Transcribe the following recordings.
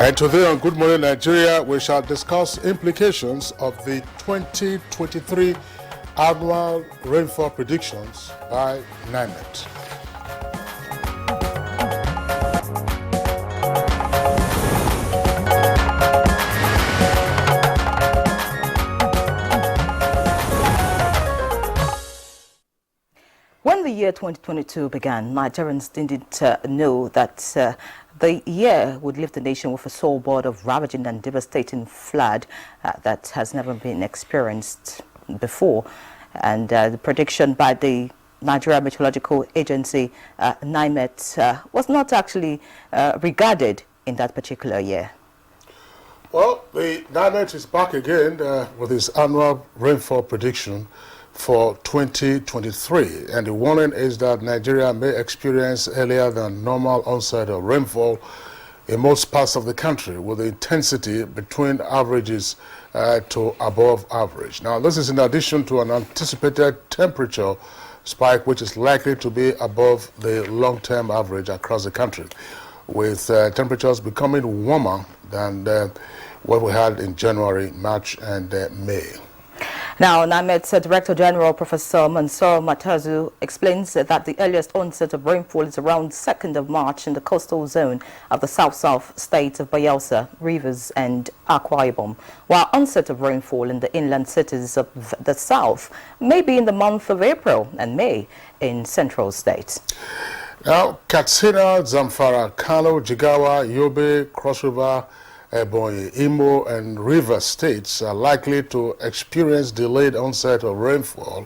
And today on Good Morning Nigeria, we shall discuss implications of the 2023 annual rainfall predictions by NIMET. When the year 2022 began, Nigerians didn't know that the year would leave the nation with a sore board of ravaging and devastating flood that has never been experienced before. And the prediction by the Nigerian Meteorological Agency, NIMET, was not actually regarded in that particular year. Well, the NIMET is back again with its annual rainfall prediction for 2023, and the warning is that Nigeria may experience earlier than normal onset of rainfall in most parts of the country, with the intensity between averages to above average. Now, this is in addition to an anticipated temperature spike which is likely to be above the long-term average across the country, with temperatures becoming warmer than what we had in January, March and May. Now, NIMET's Director General, Professor Mansour Matazu, explains that the earliest onset of rainfall is around 2nd of March in the coastal zone of the south-south states of Bayelsa, Rivers and Akwa Ibom, while onset of rainfall in the inland cities of the south may be in the month of April and May in central states. Now, Katsina, Zamfara, Kano, Jigawa, Yobe, Cross River, Ebonyi, Imo and River states are likely to experience delayed onset of rainfall,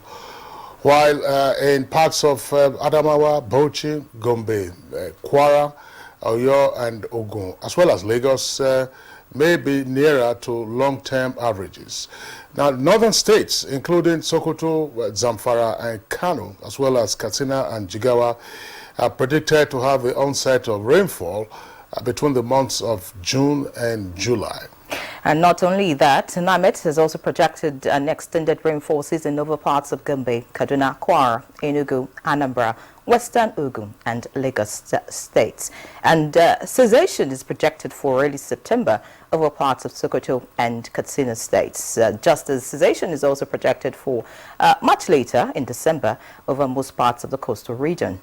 while in parts of Adamawa, Bauchi, Gombe, Kwara, Oyo and Ogun, as well as Lagos, may be nearer to long-term averages. Now, northern states, including Sokoto, Zamfara and Kano, as well as Katsina and Jigawa, are predicted to have the onset of rainfall between the months of June and July. And not only that, NIMET has also projected an extended rainfall season over parts of Gombe, Kaduna, Kwara, Enugu, Anambra, Western Ogun and Lagos states. And cessation is projected for early September over parts of Sokoto and Katsina states, just as cessation is also projected for much later in December over most parts of the coastal region.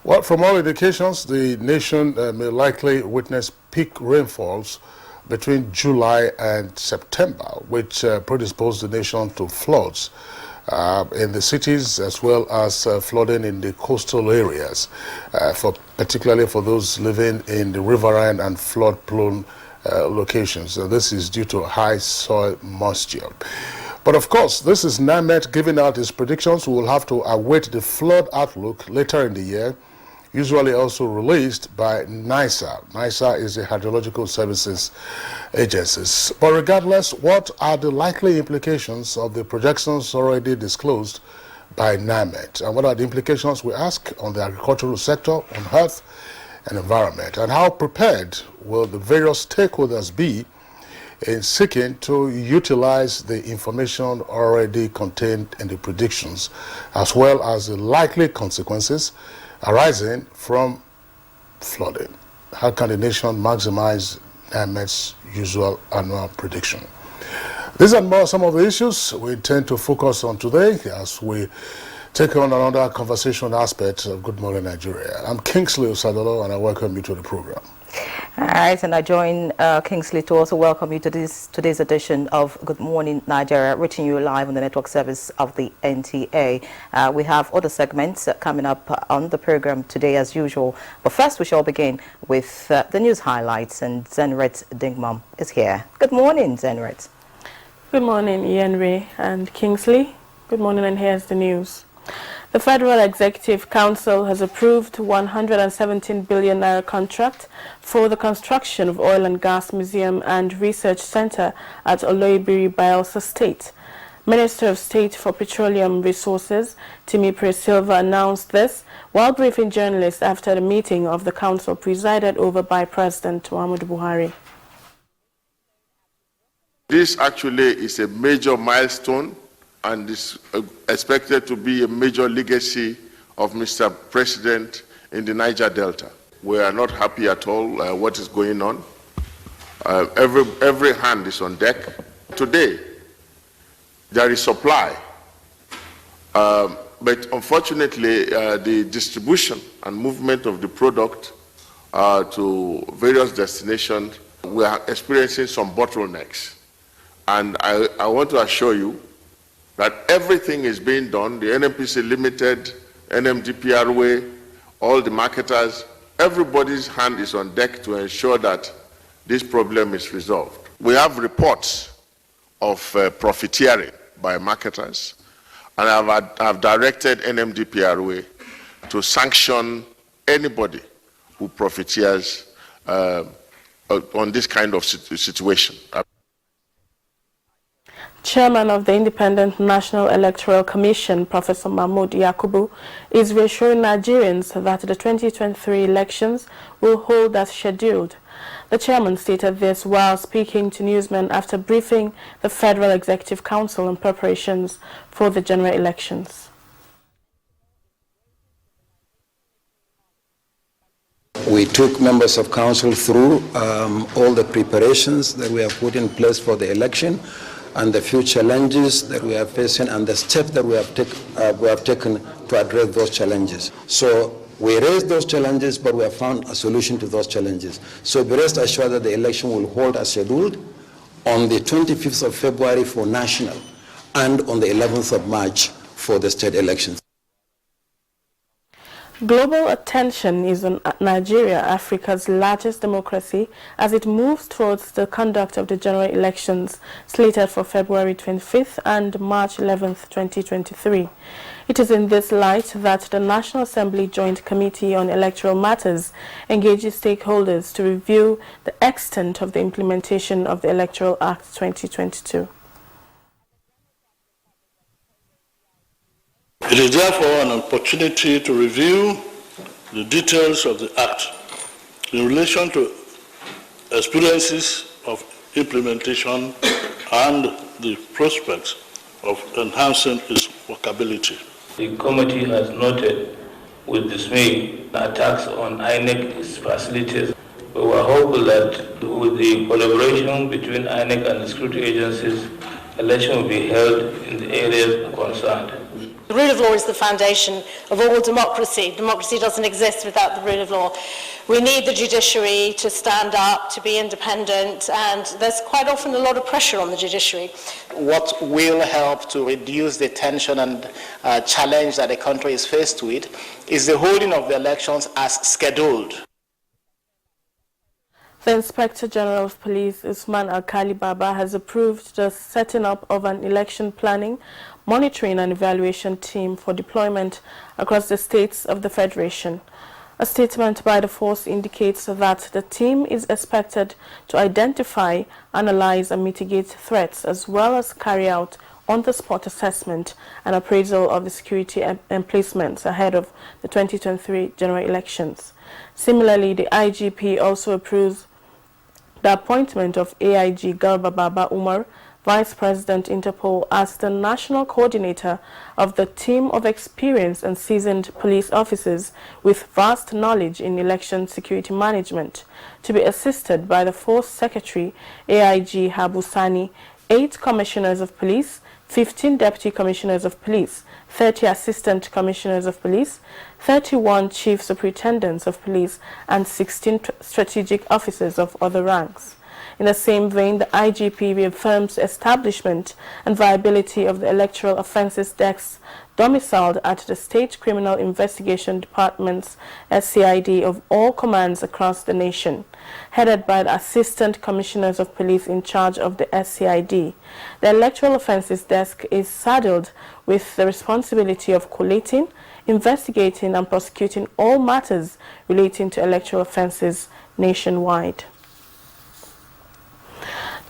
Well, from all indications, the nation may likely witness peak rainfalls between July and September, which predispose the nation to floods in the cities as well as flooding in the coastal areas, particularly for those living in the riverine and flood-prone locations. This is due to high soil moisture. But of course, this is NIMET giving out its predictions. We will have to await the flood outlook later in the year, usually also released by NISA. NISA is the Hydrological Services Agencies. But regardless, what are the likely implications of the projections already disclosed by NIMET? And what are the implications, we ask, on the agricultural sector, on health and environment? And how prepared will the various stakeholders be in seeking to utilize the information already contained in the predictions, as well as the likely consequences arising from flooding? How can the nation maximize NIMET's usual annual prediction? These and more some of the issues we intend to focus on today as we take on another conversation aspect of Good Morning Nigeria. I'm Kingsley Osadolo and I welcome you to the program. All right, and I join Kingsley to also welcome you to today's edition of Good Morning Nigeria, reaching you live on the network service of the NTA. We have other segments coming up on the program today as usual. But first, we shall begin with the news highlights, and Zenret Dingmam is here. Good morning, Zenret. Good morning, Ian Ray and Kingsley. Good morning, and here's the news. The Federal Executive Council has approved 117 billion naira contract for the construction of Oil and Gas Museum and Research Center at Oloibiri, Bayelsa State. Minister of State for Petroleum Resources, Timipre Silva, announced this while briefing journalists after the meeting of the council presided over by President Muhammadu Buhari. This actually is a major milestone and is expected to be a major legacy of Mr. President in the Niger Delta. We are not happy at all what is going on. Every hand is on deck. Today, there is supply, but unfortunately, the distribution and movement of the product to various destinations, we are experiencing some bottlenecks. And I want to assure you that everything is being done, the NNPC Limited, NMDPRA, all the marketers, everybody's hand is on deck to ensure that this problem is resolved. We have reports of profiteering by marketers, and I've directed NMDPRA to sanction anybody who profiteers on this kind of situation. Chairman of the Independent National Electoral Commission, Professor Mahmoud Yakubu, is reassuring Nigerians that the 2023 elections will hold as scheduled. The chairman stated this while speaking to newsmen after briefing the Federal Executive Council on preparations for the general elections. We took members of council through all the preparations that we have put in place for the election and the few challenges that we are facing and the steps that we have taken to address those challenges. So we raised those challenges, but we have found a solution to those challenges. So be rest assured that the election will hold as scheduled on the 25th of February for national and on the 11th of March for the state elections. Global attention is on Nigeria, Africa's largest democracy, as it moves towards the conduct of the general elections slated for February 25th and March 11th, 2023. It is in this light that the National Assembly Joint Committee on Electoral Matters engages stakeholders to review the extent of the implementation of the Electoral Act 2022. It is therefore an opportunity to review the details of the Act in relation to experiences of implementation and the prospects of enhancing its workability. The committee has noted with dismay attacks on INEC's facilities. We were hopeful that with the collaboration between INEC and the security agencies, election will be held in the areas concerned. The rule of law is the foundation of all democracy. Democracy doesn't exist without the rule of law. We need the judiciary to stand up, to be independent, and there's quite often a lot of pressure on the judiciary. What will help to reduce the tension and challenge that the country is faced with is the holding of the elections as scheduled. The Inspector General of Police, Usman Alkali Baba, has approved the setting up of an election planning, monitoring and evaluation team for deployment across the states of the Federation. A statement by the force indicates that the team is expected to identify, analyze and mitigate threats, as well as carry out on-the-spot assessment and appraisal of the security emplacements ahead of the 2023 general elections. Similarly, the IGP also approves the appointment of AIG Garba Baba Umar, Vice President Interpol, as the national coordinator of the team of experienced and seasoned police officers with vast knowledge in election security management, to be assisted by the Force Secretary AIG Habusani, 8 Commissioners of Police, 15 Deputy Commissioners of Police, 30 Assistant Commissioners of Police, 31 Chief Superintendents of Police, and 16 Strategic Officers of other ranks. In the same vein, the IGP reaffirms establishment and viability of the Electoral Offences Desk domiciled at the State Criminal Investigation Departments, SCID, of all commands across the nation, headed by the Assistant Commissioners of Police in charge of the SCID. The Electoral Offences Desk is saddled with the responsibility of collating, investigating and prosecuting all matters relating to electoral offences nationwide.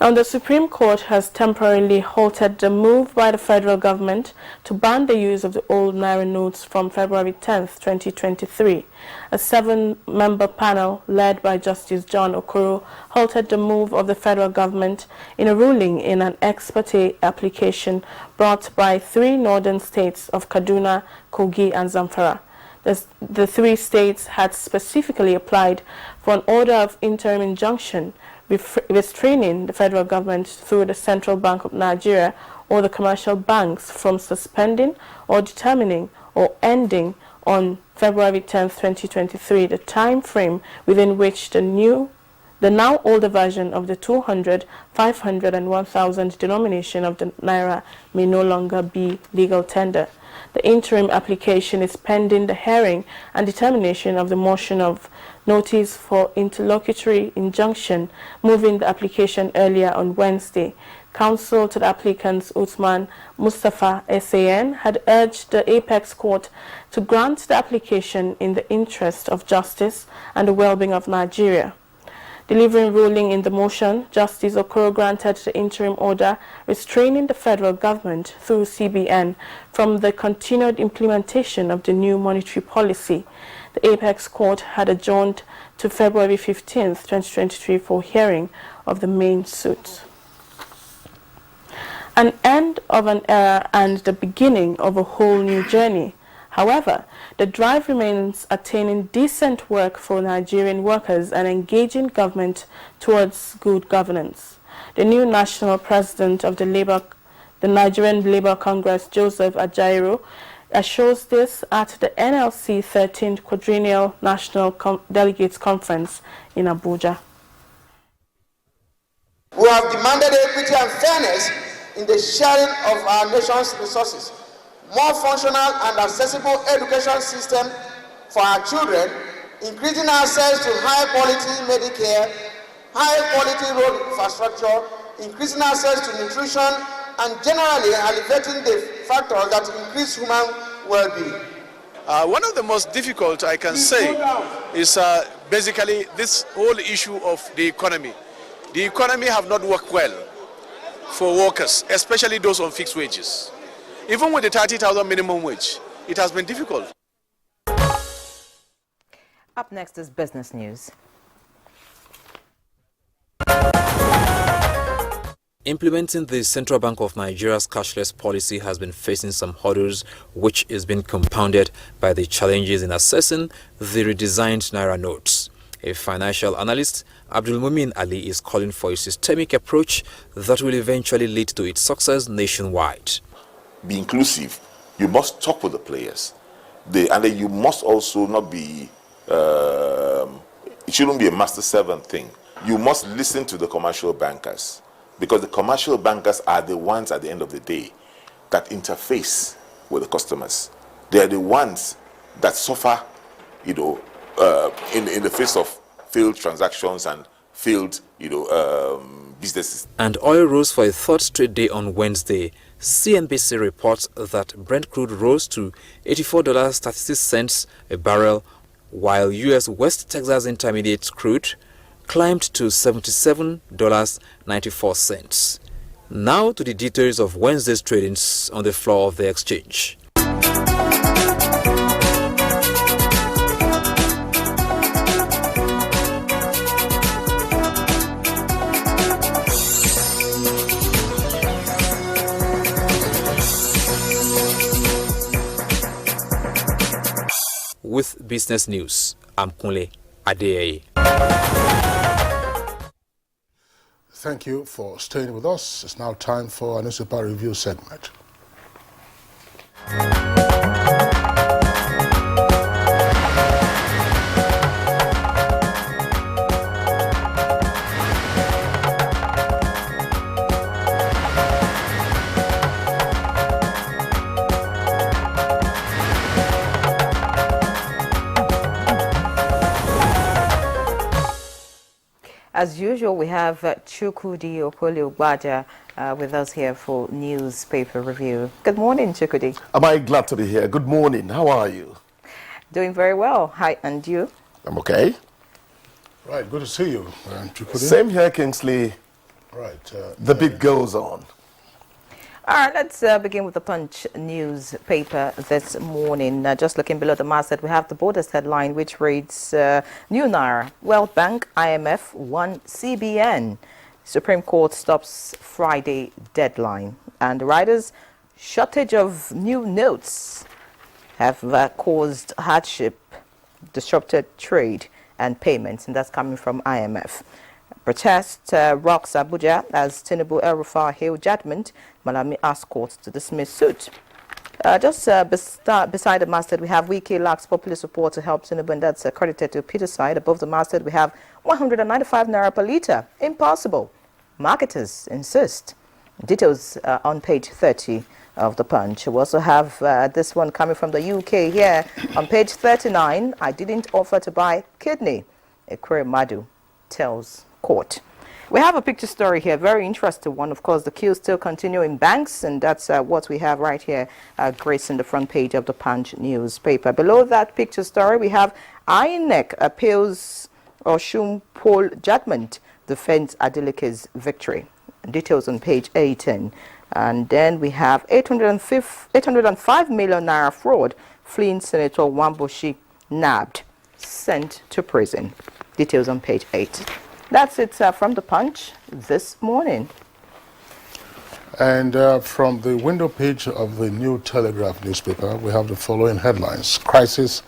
Now, the Supreme Court has temporarily halted the move by the federal government to ban the use of the old Naira notes from February 10, 2023. A 7-member panel led by Justice John Okoro halted the move of the federal government in a ruling in an ex parte application brought by 3 northern states of Kaduna, Kogi and Zamfara. The 3 states had specifically applied for an order of interim injunction restraining the federal government through the Central Bank of Nigeria or the commercial banks from suspending or determining or ending on February 10, 2023, the time frame within which the now older version of the 200, 500 and 1,000 denomination of the Naira may no longer be legal tender. The interim application is pending the hearing and determination of the motion of notice for interlocutory injunction, moving the application earlier on Wednesday. Counsel to the applicants, Uthman Mustafa SAN, had urged the Apex Court to grant the application in the interest of justice and the well-being of Nigeria. Delivering ruling in the motion, Justice Okoro granted the interim order restraining the federal government through CBN from the continued implementation of the new monetary policy. The Apex Court had adjourned to February 15, 2023 for hearing of the main suit. An end of an era and the beginning of a whole new journey. However, the drive remains attaining decent work for Nigerian workers and engaging government towards good governance. The new national president of the Nigerian Labour Congress, Joseph Ajaero, assures this at the NLC 13th Quadrennial National Delegates Conference in Abuja. We have demanded equity and fairness in the sharing of our nation's resources, more functional and accessible education system for our children, increasing access to high-quality Medicare, high-quality road infrastructure, increasing access to nutrition, and generally alleviating the factors that increase human well-being. One of the most difficult, I can say, is basically this whole issue of the economy. The economy have not worked well for workers, especially those on fixed wages. Even with the 30,000 minimum wage, it has been difficult. Up next is business news. Implementing the Central Bank of Nigeria's cashless policy has been facing some hurdles, which is being compounded by the challenges in assessing the redesigned Naira notes. A financial analyst, Abdul Mumin Ali, is calling for a systemic approach that will eventually lead to its success nationwide. Be inclusive. You must talk with the players. And then you must also not be, it shouldn't be a master-servant thing. You must listen to the commercial bankers, because the commercial bankers are the ones at the end of the day that interface with the customers. They are the ones that suffer, in the face of failed transactions and failed, businesses. And oil rose for a third straight day on Wednesday. CNBC reports that Brent crude rose to $84.36 a barrel, while U.S. West Texas Intermediate crude climbed to $77.94. Now to the details of Wednesday's tradings on the floor of the exchange. With business news, I'm Kunle Adeyeye. Thank you for staying with us. It's now time for a newspaper review segment. As usual, we have Chukwudi Okoli-Ogbaja with us here for newspaper review. Good morning, Chukwudi. Am I glad to be here? Good morning. How are you? Doing very well. Hi, and you? I'm okay. Right, good to see you, Chukwudi. Same here, Kingsley. Right. The beat goes on. All right, let's begin with the Punch newspaper this morning. Just looking below the masthead, we have the Borders headline, which reads, New Naira, World Bank, IMF, 1 CBN. Supreme Court stops Friday deadline. And the writers, shortage of new notes have caused hardship, disrupted trade and payments, and that's coming from IMF. Protest rocks Abuja as Tinubu El-Rufai hailed judgment. Malami asked court to dismiss suit. Beside the masthead, we have Wike lacks popular support to help Tinubu, and that's credited to Peter's side. Above the masthead, we have 195 naira per litre. Impossible. Marketers insist. Details on page 30 of the Punch. We also have this one coming from the UK here. On page 39, I didn't offer to buy kidney. Ekwe Madu tells court. We have a picture story here, very interesting one. Of course, the queues still continue in banks, and that's what we have right here, gracing the front page of the Punch newspaper. Below that picture story, we have INEC appeals Oshun poll judgment, defends Adelike's victory. Details on page 18. And then we have 805 million naira fraud, fleeing Senator Wamboshi nabbed, sent to prison. Details on page 8. That's it from the Punch this morning. And from the window page of the New Telegraph newspaper, we have the following headlines. Crisis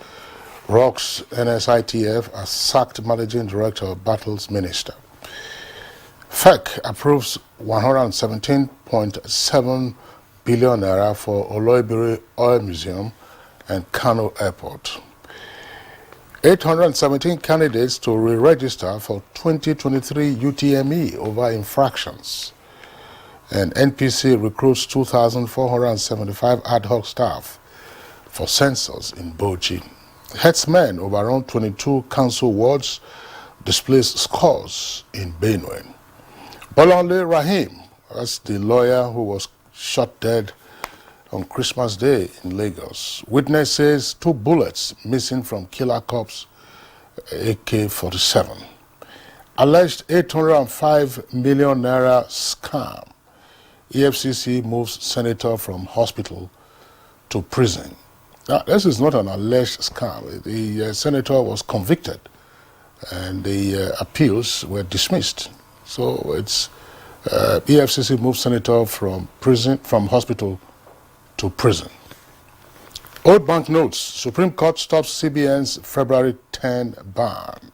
rocks NSITF as sacked managing director of Battles Minister. FEC approves 117.7 billion naira for Oloibiri Oil Museum and Kano Airport. 817 candidates to re-register for 2023 UTME over infractions. And NPC recruits 2,475 ad hoc staff for census in Bochi. Headsmen overrun 22 council wards, displays scores in Benue. Bolanle Rahim, that's the lawyer who was shot dead on Christmas Day in Lagos. Witness says 2 bullets missing from killer cops AK-47. Alleged 805 million naira scam. EFCC moves senator from hospital to prison. Now, this is not an alleged scam. The senator was convicted and the appeals were dismissed. So it's EFCC moves senator from hospital to prison. Old bank notes. Supreme Court stops CBN's February 10 ban.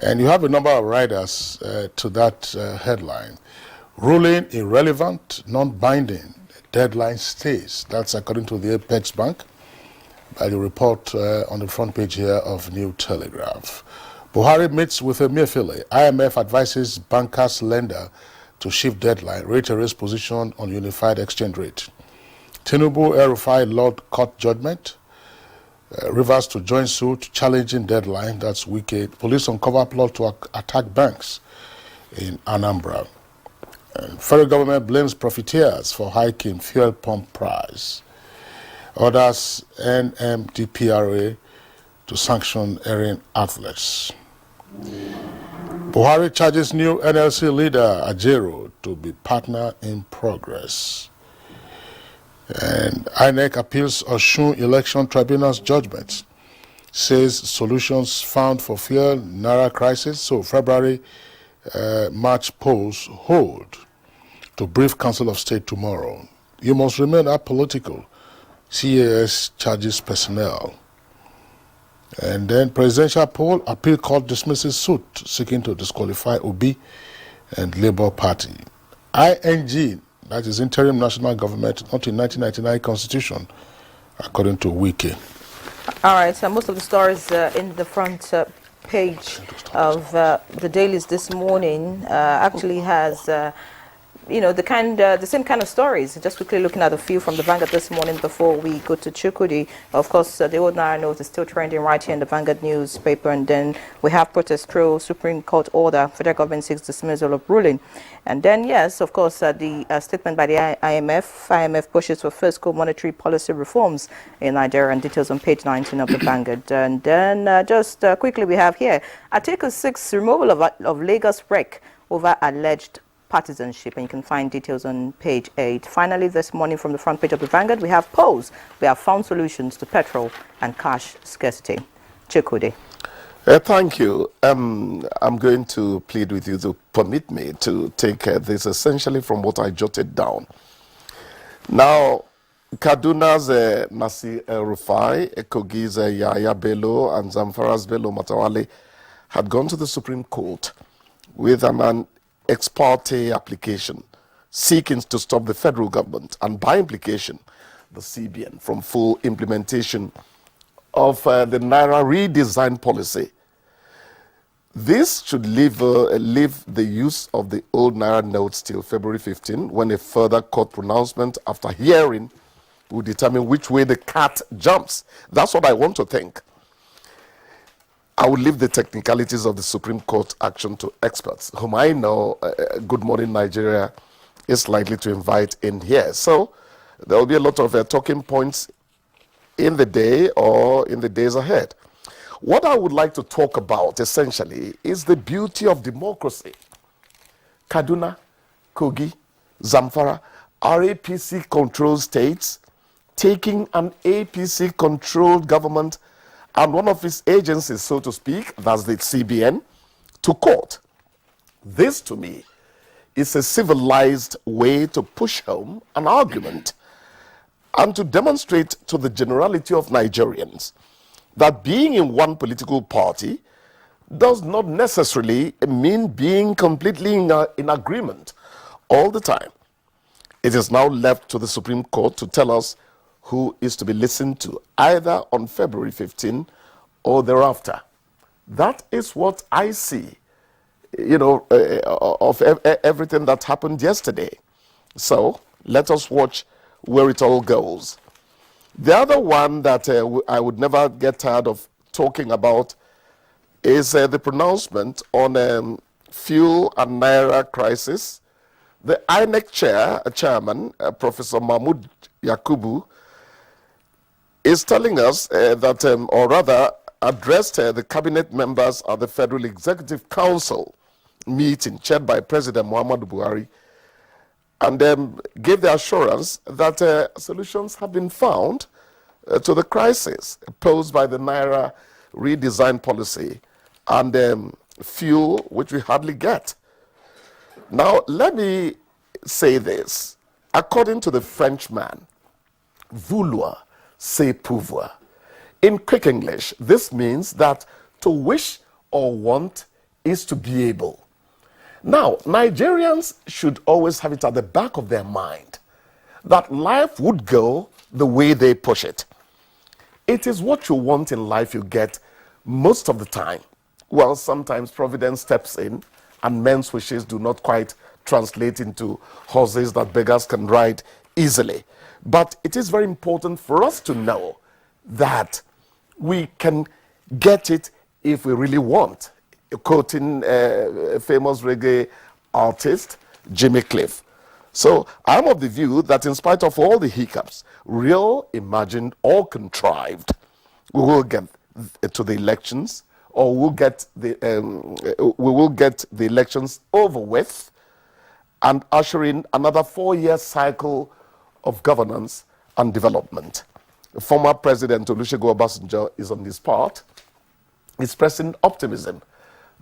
And you have a number of riders to that headline. Ruling irrelevant, non-binding, deadline stays. That's according to the Apex Bank by the report on the front page here of New Telegraph. Buhari meets with Emefiele. IMF advises bankers lender to shift deadline, reiterates position on unified exchange rate. Tinubu El-Rufai Lord Court judgment. Rivers to join suit, challenging deadline. That's wicked. Police uncover plot to attack banks in Anambra. And federal government blames profiteers for hiking fuel pump price. Orders NMDPRA to sanction erring outlets. Buhari charges new NLC leader Ajero to be partner in progress. And INEC appeals Oshun Election Tribunal's judgment. Says solutions found for fuel Naira crisis. So February, March polls hold to brief Council of State tomorrow. You must remain apolitical. CAS charges personnel. And then presidential poll, appeal court dismisses suit seeking to disqualify Obi and Labour Party. ING, that is interim national government, not in 1999 constitution, according to Wike. All right, so most of the stories in the front page of the dailies this morning actually has the same kind of stories. Just quickly looking at a few from the Vanguard this morning before we go to Chukwudi. Of course, the old Naira note is still trending right here in the Vanguard newspaper. And then we have protest through Supreme Court order. Federal government seeks dismissal of ruling. And then, yes, of course, the statement by the IMF pushes for fiscal monetary policy reforms in Nigeria. And details on page 19 of the Vanguard. And then just quickly we have here, Article 6, removal of Lagos wreck over alleged partisanship, and you can find details on page 8. Finally, this morning from the front page of the Vanguard, we have polls. We have found solutions to petrol and cash scarcity. Chukwudi. Thank you. I'm going to plead with you to permit me to take this essentially from what I jotted down. Now, Kaduna's Nasir El-Rufai, Kogi's Yahya Bello, and Zamfara's Bello Matawale had gone to the Supreme Court with an ex parte application seeking to stop the federal government and by implication the CBN from full implementation of the Naira redesign policy. This should leave the use of the old Naira notes till February 15, when a further court pronouncement after hearing will determine which way the cat jumps. That's what I want to think. I will leave the technicalities of the Supreme Court action to experts, whom I know Good Morning Nigeria is likely to invite in here. So there will be a lot of talking points in the day or in the days ahead. What I would like to talk about essentially is the beauty of democracy. Kaduna, Kogi, Zamfara are APC-controlled states taking an APC-controlled government and one of its agencies, so to speak, that's the CBN, to court. This, to me, is a civilized way to push home an argument and to demonstrate to the generality of Nigerians that being in one political party does not necessarily mean being completely in agreement all the time. It is now left to the Supreme Court to tell us who is to be listened to, either on February 15 or thereafter. That is what I see, of everything that happened yesterday. So let us watch where it all goes. The other one that I would never get tired of talking about is the pronouncement on fuel and Naira crisis. The INEC chairman, Professor Mahmoud Yakubu, is telling us that, or rather addressed the cabinet members at the Federal Executive Council meeting chaired by President Muhammadu Buhari, and gave the assurance that solutions have been found to the crisis posed by the Naira redesign policy and fuel, which we hardly get. Now, let me say this. According to the Frenchman, vouloir, c'est pouvoir. In quick English, this means that to wish or want is to be able. Now, Nigerians should always have it at the back of their mind that life would go the way they push it. It is what you want in life you get most of the time. Well, sometimes Providence steps in and men's wishes do not quite translate into horses that beggars can ride easily. But it is very important for us to know that we can get it if we really want. Quoting a famous reggae artist, Jimmy Cliff. So I'm of the view that in spite of all the hiccups, real, imagined, or contrived, we will get to the elections, or we will get the elections over with and usher in another 4-year cycle of governance and development. Former President Olusegun Obasanjo is on this part, expressing optimism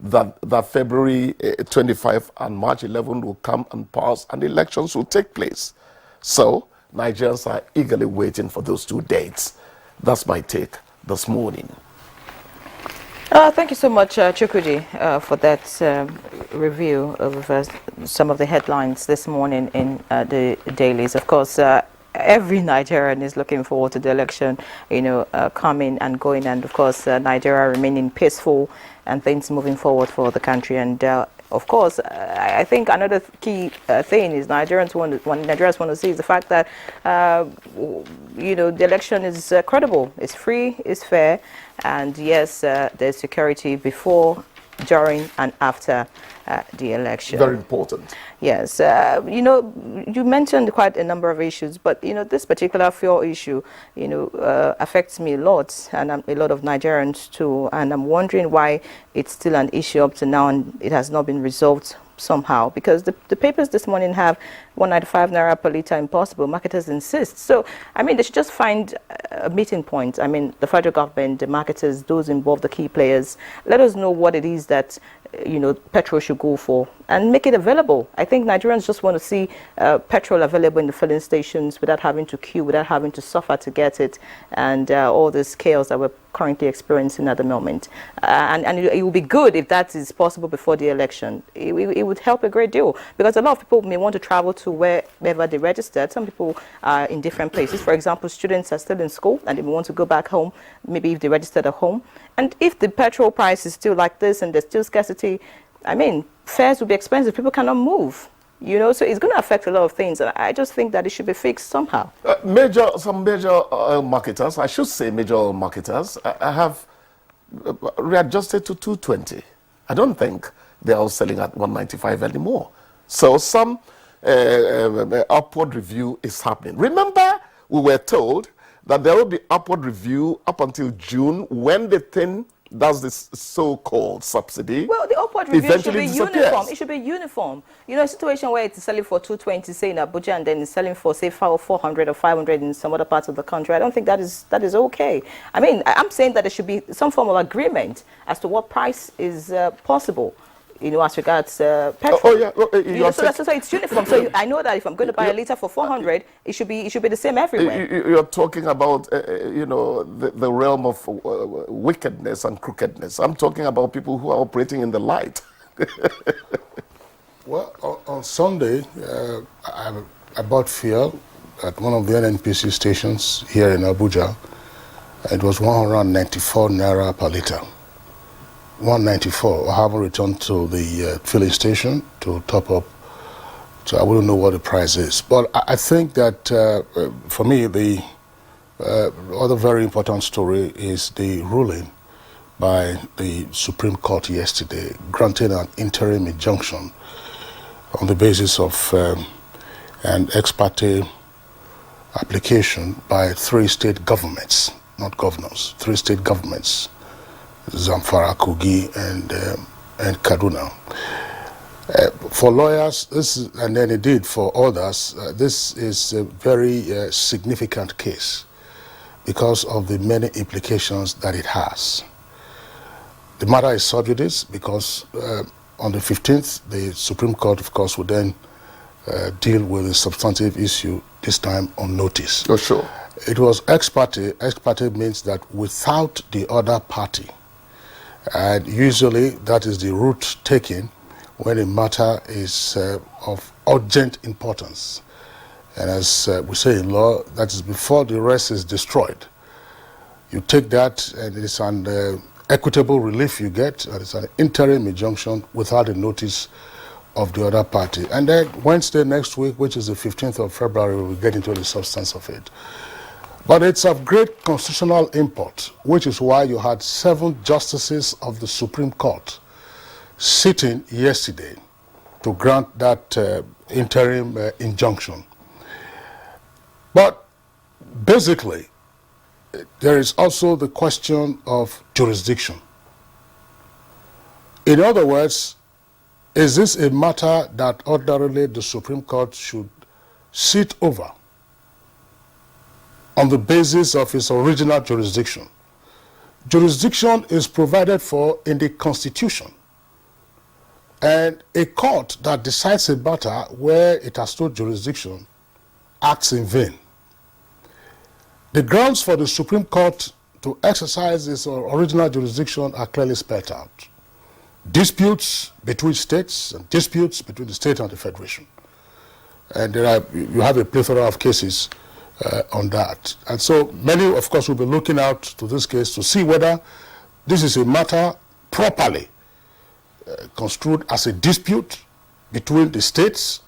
that February 25 and March 11 will come and pass and elections will take place. So Nigerians are eagerly waiting for those 2 dates. That's my take this morning. Thank you so much, Chukwudi, for that review of some of the headlines this morning in the dailies. Of course, every Nigerian is looking forward to the election, coming and going, and of course, Nigeria remaining peaceful and things moving forward for the country. And of course, I think another key thing is Nigerians want to see is the fact that the election is credible, it's free, it's fair, and yes, there's security before, during, and after the election. Very important. Yes, you mentioned quite a number of issues, but this particular fuel issue, affects me a lot, and a lot of Nigerians too. And I'm wondering why it's still an issue up to now, and it has not been resolved somehow. Because the papers this morning have 195 naira per litre impossible. Marketers insist. So I mean, they should just find a meeting point. I mean, the federal government, the marketers, those involved, the key players. Let us know what it is that petrol should go for and make it available. I think Nigerians just want to see petrol available in the filling stations without having to queue, without having to suffer to get it, and all this chaos that we're currently experiencing at the moment. And it would be good if that is possible before the election. It would help a great deal, because a lot of people may want to travel to wherever they registered. Some people are in different places. For example, students are still in school and they want to go back home, maybe if they registered at home. And if the petrol price is still like this and there's still scarcity, I mean, fares will be expensive. People cannot move. You know, so it's going to affect a lot of things. And I just think that it should be fixed somehow. Some major marketers, I should say major marketers, I have readjusted to 220. I don't think they are selling at 195 anymore. So some upward review is happening. Remember, we were told that there will be upward review up until June when the thing does this so-called subsidy. Well, the upward review should be uniform. It should be uniform. You know, a situation where it's selling for 220, say in Abuja, and then it's selling for, say, 400 or 500 in some other parts of the country. I don't think that is okay. I mean, I'm saying that there should be some form of agreement as to what price is possible. You know, as regards petrol. Oh yeah, so it's uniform. So I know that if I'm going to buy a liter for 400, it should be the same everywhere. You're talking about you know, the realm of wickedness and crookedness. I'm talking about people who are operating in the light. Well, on Sunday, I bought fuel at one of the NNPC stations here in Abuja. It was 194 naira per liter. 194. I haven't returned to the filling station to top up, so I wouldn't know what the price is. But I think that for me, the other very important story is the ruling by the Supreme Court yesterday, granting an interim injunction on the basis of an ex parte application by 3 state governments, not governors, 3 state governments, Zamfara, Kogi, and Kaduna. For lawyers, and then indeed for others, this is a very significant case because of the many implications that it has. The matter is sub judice because on the 15th, the Supreme Court, of course, would then deal with the substantive issue, this time on notice. Oh, sure. It was ex parte. Ex parte means that without the other party. And usually that is the route taken when a matter is of urgent importance. And as we say in law, that is before the rest is destroyed. You take that and it's an equitable relief you get, and it's an interim injunction without the notice of the other party. And then Wednesday next week, which is the 15th of February, we'll get into the substance of it. But it's of great constitutional import, which is why you had 7 justices of the Supreme Court sitting yesterday to grant that interim injunction. But basically, there is also the question of jurisdiction. In other words, is this a matter that ordinarily the Supreme Court should sit over on the basis of its original jurisdiction? Jurisdiction is provided for in the Constitution. And a court that decides a matter where it has no jurisdiction acts in vain. The grounds for the Supreme Court to exercise its original jurisdiction are clearly spelled out. Disputes between states and disputes between the state and the federation. And you have a plethora of cases on that. And so many, of course, will be looking out to this case to see whether this is a matter properly construed as a dispute between the states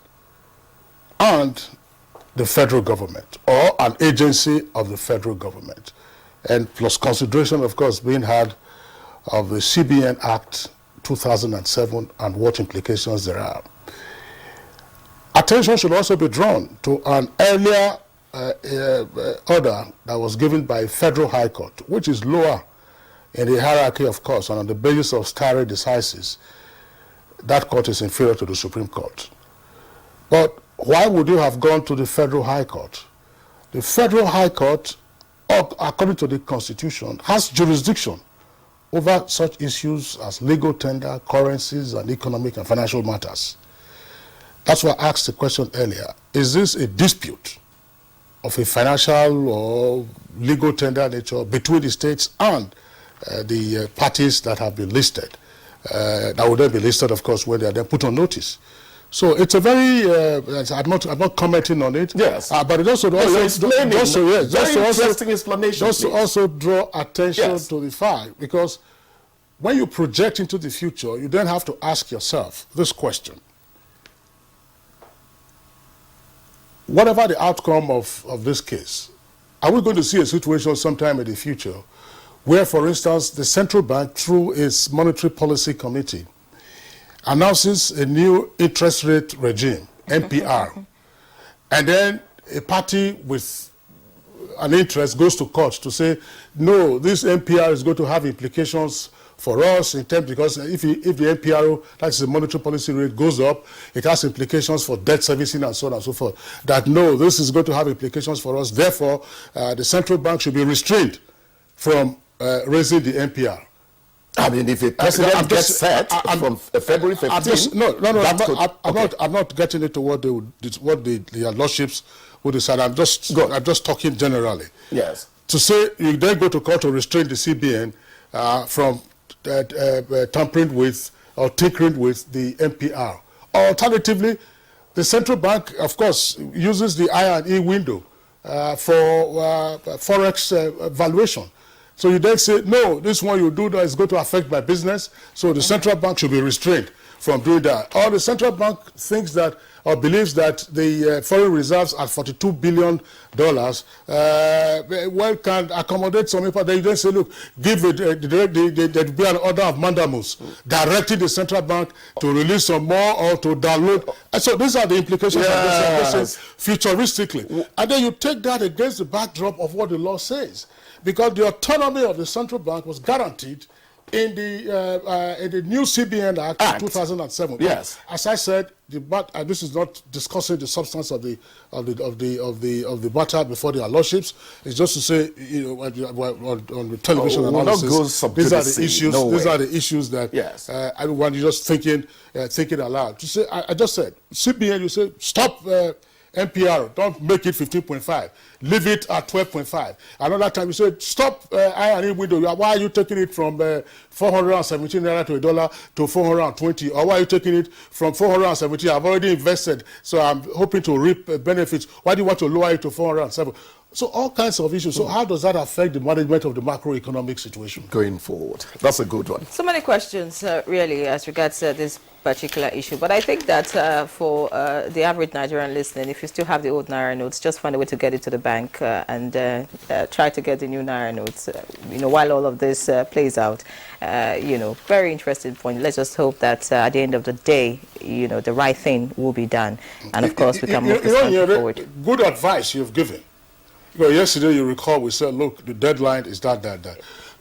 and the federal government, or an agency of the federal government. And plus consideration, of course, being had of the CBN Act 2007 and what implications there are. Attention should also be drawn to an earlier order that was given by Federal High Court, which is lower in the hierarchy, of course, and on the basis of stare decisis. That court is inferior to the Supreme Court. But why would you have gone to the Federal High Court? The Federal High Court, according to the Constitution, has jurisdiction over such issues as legal tender, currencies, and economic and financial matters. That's why I asked the question earlier. Is this a dispute of a financial or legal tender nature between the states and the parties that have been listed? That would then be listed, of course, when they are then put on notice. So it's a very, I'm not commenting on it. Yes. But it also interesting explanation. Just to also draw attention to the fact, because when you project into the future, you then have to ask yourself this question. Whatever the outcome of this case, are we going to see a situation sometime in the future where, for instance, the central bank, through its monetary policy committee, announces a new interest rate regime, NPR, and then a party with an interest goes to court to say, no, this NPR is going to have implications for us in terms, because if the NPR, that's the monetary policy rate, goes up, it has implications for debt servicing and so on and so forth. That no, this is going to have implications for us. Therefore, the central bank should be restrained from raising the NPR. I mean, if a president gets set from February 15th, I'm not getting into what the lordships would decide. I'm just talking generally. Yes. To say you then go to court to restrain the CBN from tampering with or tinkering with the NPR. Alternatively, the central bank, of course, uses the I&E window for forex valuation. So you then say, no, this one you do that is going to affect my business, so the central bank should be restrained from doing that. Or the central bank thinks that, or believes that the foreign reserves at $42 billion well can accommodate some people. They then say, look, give it, there'd be an order of mandamus directing the central bank to release some more or to download. And so these are the implications of this futuristically. And then you take that against the backdrop of what the law says. Because the autonomy of the central bank was guaranteed in the new CBN Act of 2007. Yes. As I said, this is not discussing the substance of the matter before the lordships. It's just to say, you know, on the television analysis, these are the issues. These are the issues that everyone is just thinking aloud. To say, I just said CBN. You say stop. NPR, don't make it 15.5. Leave it at 12.5. Another time you said, stop I&E window. Why are you taking it from 417 naira to $1 to 420? Or why are you taking it from 417? I've already invested, so I'm hoping to reap benefits. Why do you want to lower it to 407? So all kinds of issues. So how does that affect the management of the macroeconomic situation? Going forward. That's a good one. So many questions, really, as regards this particular issue. But I think that for the average Nigerian listening, if you still have the old Naira notes, just find a way to get it to the bank and try to get the new Naira notes, while all of this plays out. Very interesting point. Let's just hope that at the end of the day, the right thing will be done. And of course, we can move this country forward. Good advice you've given. Yesterday, you recall, we said, look, the deadline is that.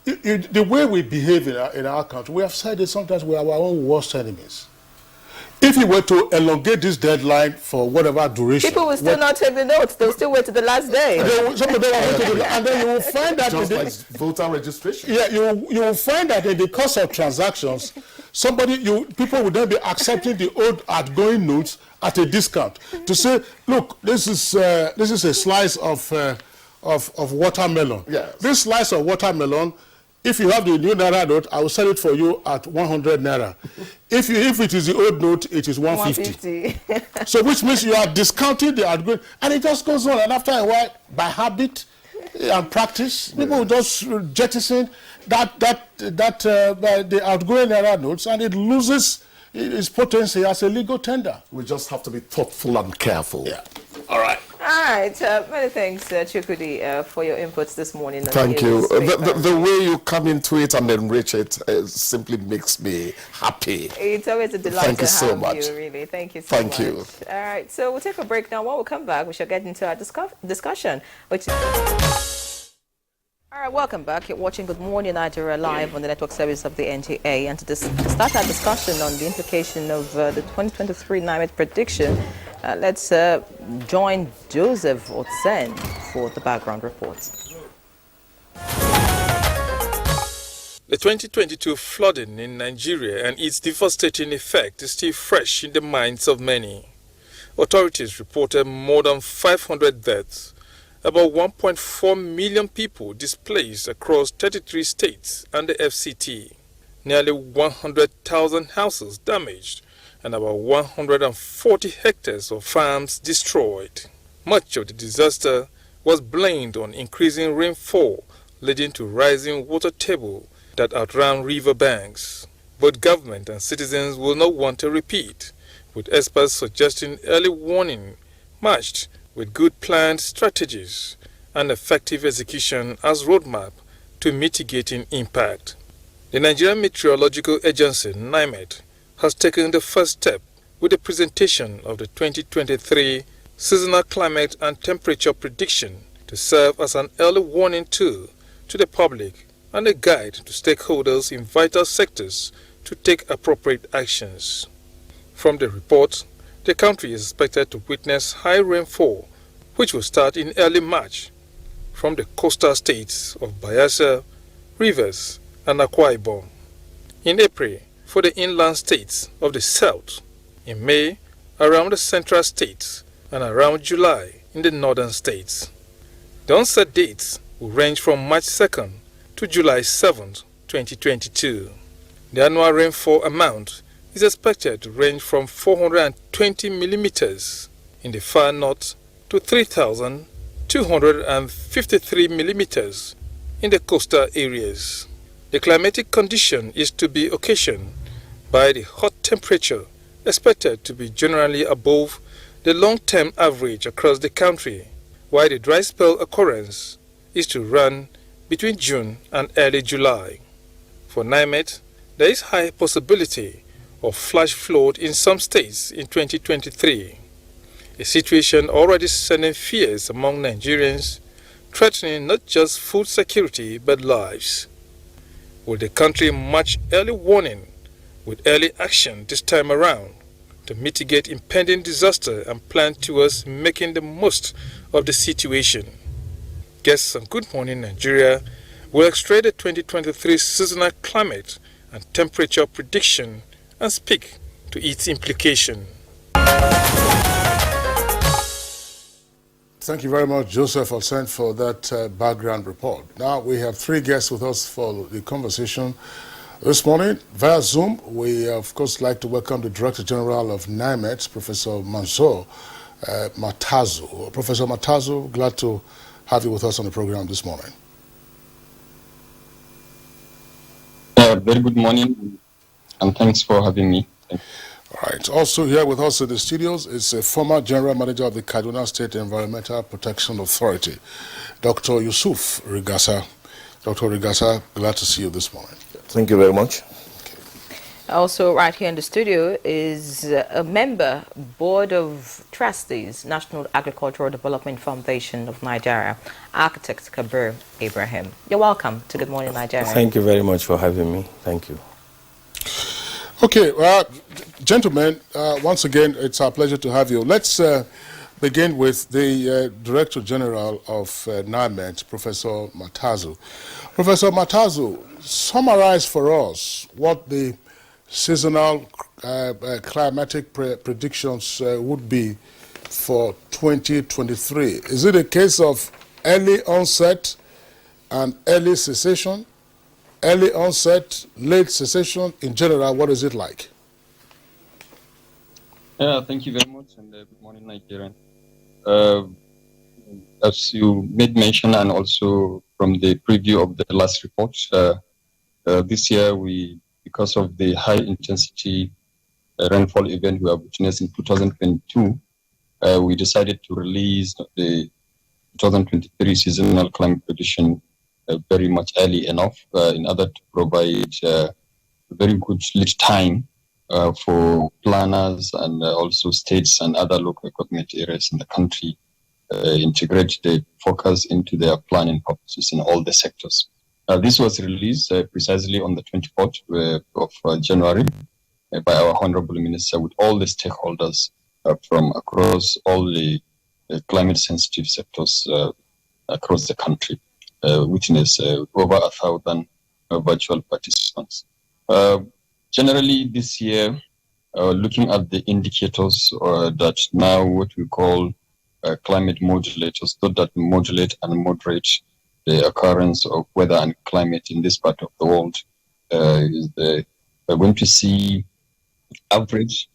The way we behave in our country, we have said it sometimes, we are our own worst enemies. If you were to elongate this deadline for whatever duration... People will still not take the notes. They'll still wait to the last day. Some of them are waiting to the, and then you will find that... Just like voter registration. Yeah, you will find that in the course of transactions, people will then be accepting the old outgoing notes at a discount to say, look, this is a slice of watermelon. Yes. This slice of watermelon, if you have the new Naira note, I will sell it for you at 100 Naira. If it is the old note, it is 150. So which means you are discounting the outgoing, and it just goes on. And after a while, by habit and practice, people will just jettison the outgoing Naira notes, and it loses its potency as a legal tender. We just have to be thoughtful and careful. Yeah. All right. All right. Many thanks, Chukwudi, for your inputs this morning. Thank you. The way you come into it and enrich it simply makes me happy. It's always a delight Thank to you so have much. you, really. Thank you so much. Thank you. All right. So we'll take a break now. When we come back, we shall get into our discussion, which is... All right, welcome back. You're watching Good Morning Nigeria live on the network service of the NTA. And to start our discussion on the implication of the 2023 NIMET prediction, let's join Joseph Otsen for the background report. The 2022 flooding in Nigeria and its devastating effect is still fresh in the minds of many. Authorities reported more than 500 deaths, about 1.4 million people displaced across 33 states and the FCT, nearly 100,000 houses damaged, and about 140 hectares of farms destroyed. Much of the disaster was blamed on increasing rainfall, leading to rising water table that outran river banks. Both government and citizens will not want a repeat, with experts suggesting early warning matched with good planned strategies and effective execution as roadmap to mitigating impact. The Nigerian Meteorological Agency, NIMET, has taken the first step with the presentation of the 2023 Seasonal Climate and Temperature Prediction to serve as an early warning tool to the public and a guide to stakeholders in vital sectors to take appropriate actions. From the report, the country is expected to witness high rainfall, which will start in early March from the coastal states of Bayelsa, Rivers, and Akwa Ibom. In April, for the inland states of the south. In May, around the central states, and around July in the northern states. The onset dates will range from March 2nd to July 7th, 2022. The annual rainfall amount is expected to range from 420 millimeters in the far north to 3,253 millimeters in the coastal areas. The climatic condition is to be occasioned by the hot temperature expected to be generally above the long-term average across the country, while the dry spell occurrence is to run between June and early July. For NIMET, there is high possibility of flash flood in some states in 2023, a situation already sending fears among Nigerians, threatening not just food security but lives. Will the country match early warning with early action this time around to mitigate impending disaster and plan towards making the most of the situation? Guests on Good Morning Nigeria will extract the 2023 seasonal climate and temperature prediction and speak to its implication. Thank you very much, Joseph Olsen, for that background report. Now we have three guests with us for the conversation this morning. Via Zoom, we of course like to welcome the Director General of NIMET, Professor Mansour Matazu. Professor Matazu, glad to have you with us on the program this morning. Very good morning, and thanks for having me. All right. Also here with us in the studios is a former General Manager of the Kaduna State Environmental Protection Authority, Dr. Yusuf Rigasa. Dr. Rigasa, glad to see you this morning. Thank you very much. Also right here in the studio is a member, Board of Trustees, National Agricultural Development Foundation of Nigeria, Architect Kabir Ibrahim. You're welcome to Good Morning Nigeria. Thank you very much for having me. Thank you. Okay, gentlemen, once again, it's our pleasure to have you. Let's begin with the Director General of NIMET, Professor Matazu. Professor Matazu, summarize for us what the seasonal climatic predictions would be for 2023. Is it a case of early onset and early cessation? Early onset, late cessation, in general, what is it like? Yeah, thank you very much, and good morning, Nigerian. As you made mention, and also from the preview of the last report, this year because of the high intensity rainfall event we have witnessed in 2022, we decided to release the 2023 seasonal climate prediction very much early enough in order to provide very good lead time for planners and also states and other local government areas in the country integrate the focus into their planning purposes in all the sectors. This was released precisely on the 24th of January by our Honorable Minister with all the stakeholders from across all the climate sensitive sectors across the country. Witness over 1,000 virtual participants. Generally, this year, looking at the indicators that now what we call climate modulators, so that modulate and moderate the occurrence of weather and climate in this part of the world, we're going to see average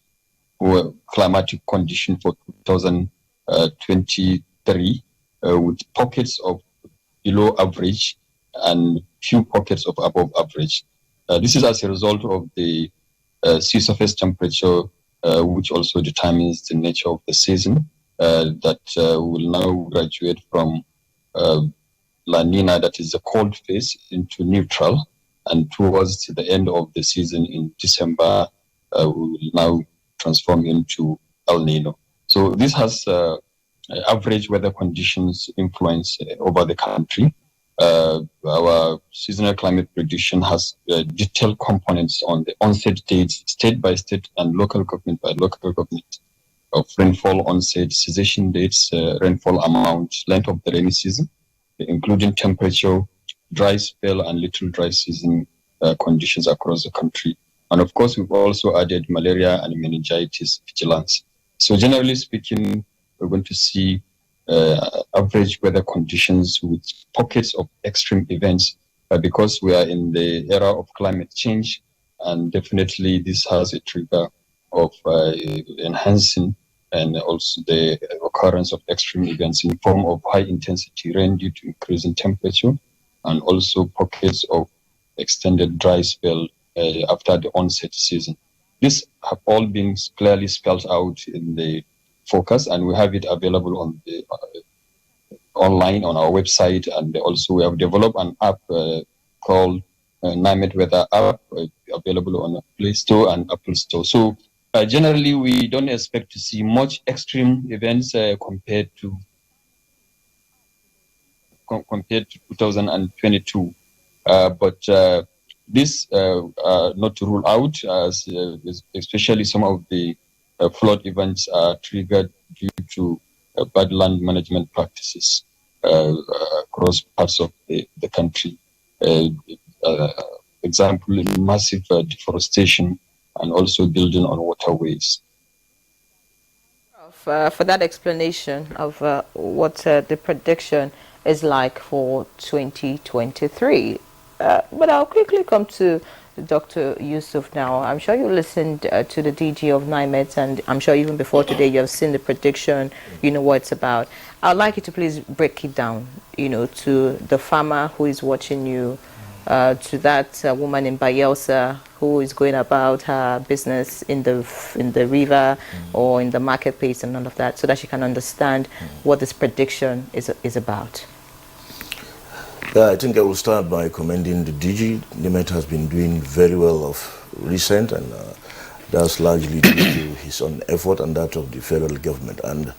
climatic condition for 2023 with pockets of below average and few pockets of above average. This is as a result of the sea surface temperature, which also determines the nature of the season, that will now graduate from La Nina, that is the cold phase, into neutral, and towards the end of the season in December, we will now transform into El Nino. So this has average weather conditions influence over the country. Our seasonal climate prediction has detailed components on the onset dates, state by state and local government by local government, of rainfall onset, cessation dates, rainfall amount, length of the rainy season, including temperature, dry spell and little dry season conditions across the country. And of course, we've also added malaria and meningitis vigilance. So generally speaking, we're going to see average weather conditions with pockets of extreme events because we are in the era of climate change, and definitely this has a trigger of enhancing and also the occurrence of extreme events in form of high intensity rain due to increasing temperature, and also pockets of extended dry spell after the onset season. These have all been clearly spelled out in the forecast, and we have it available on the online on our website, and also we have developed an app called NIMET Weather App, available on the Play Store and Apple Store. So generally, we don't expect to see much extreme events compared to 2022, but this not to rule out, as especially some of the flood events are triggered due to bad land management practices across parts of the country. Example, massive deforestation and also building on waterways. For that explanation of what the prediction is like for 2023. But I'll quickly come to Dr. Yusuf now. I'm sure you listened to the DG of NIMET, and I'm sure even before today you have seen the prediction, you know what it's about. I'd like you to please break it down, to the farmer who is watching you, to that woman in Bayelsa who is going about her business in the river or in the marketplace and all of that, so that she can understand what this prediction is about. Yeah, I think I will start by commending the DG. NIMET has been doing very well of recent, and that's largely due to his own effort and that of the federal government. And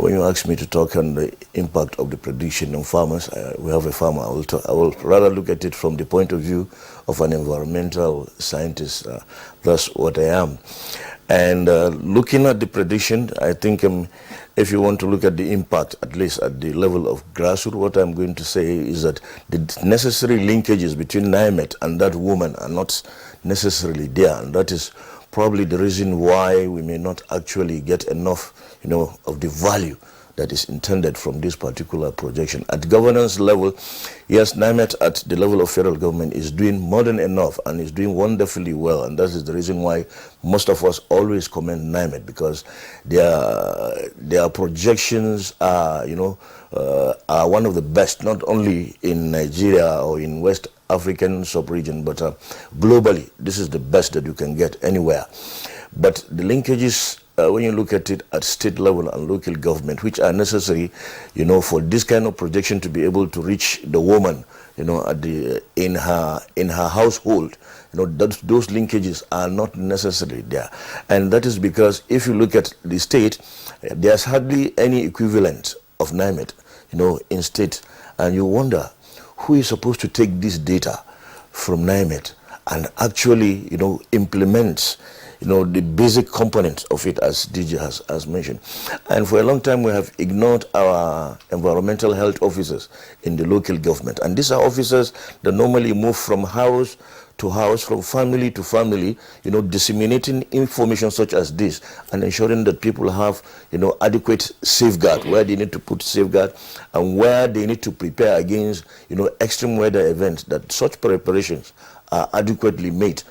when you ask me to talk on the impact of the prediction on farmers, we have a farmer. I will rather look at it from the point of view of an environmental scientist. That's what I am. And looking at the prediction, I think if you want to look at the impact, at least at the level of grassroots, what I'm going to say is that the necessary linkages between NIMET and that woman are not necessarily there. And that is probably the reason why we may not actually get enough, of the value that is intended from this particular projection. At governance level, yes, NIMET at the level of federal government is doing more than enough and is doing wonderfully well, and that is the reason why most of us always commend NIMET, because their projections are, are one of the best, not only in Nigeria or in West African sub-region, but globally, this is the best that you can get anywhere. But the linkages, when you look at it at state level and local government, which are necessary, for this kind of projection to be able to reach the woman, at in her household, those linkages are not necessarily there. And that is because if you look at the state, there's hardly any equivalent of NIMET, in state. And you wonder who is supposed to take this data from NIMET and actually, implement the basic component of it, as DG has mentioned. And for a long time, we have ignored our environmental health officers in the local government. And these are officers that normally move from house to house, from family to family, disseminating information such as this and ensuring that people have, adequate safeguard, where they need to put safeguard and where they need to prepare against, extreme weather events, that such preparations are adequately made,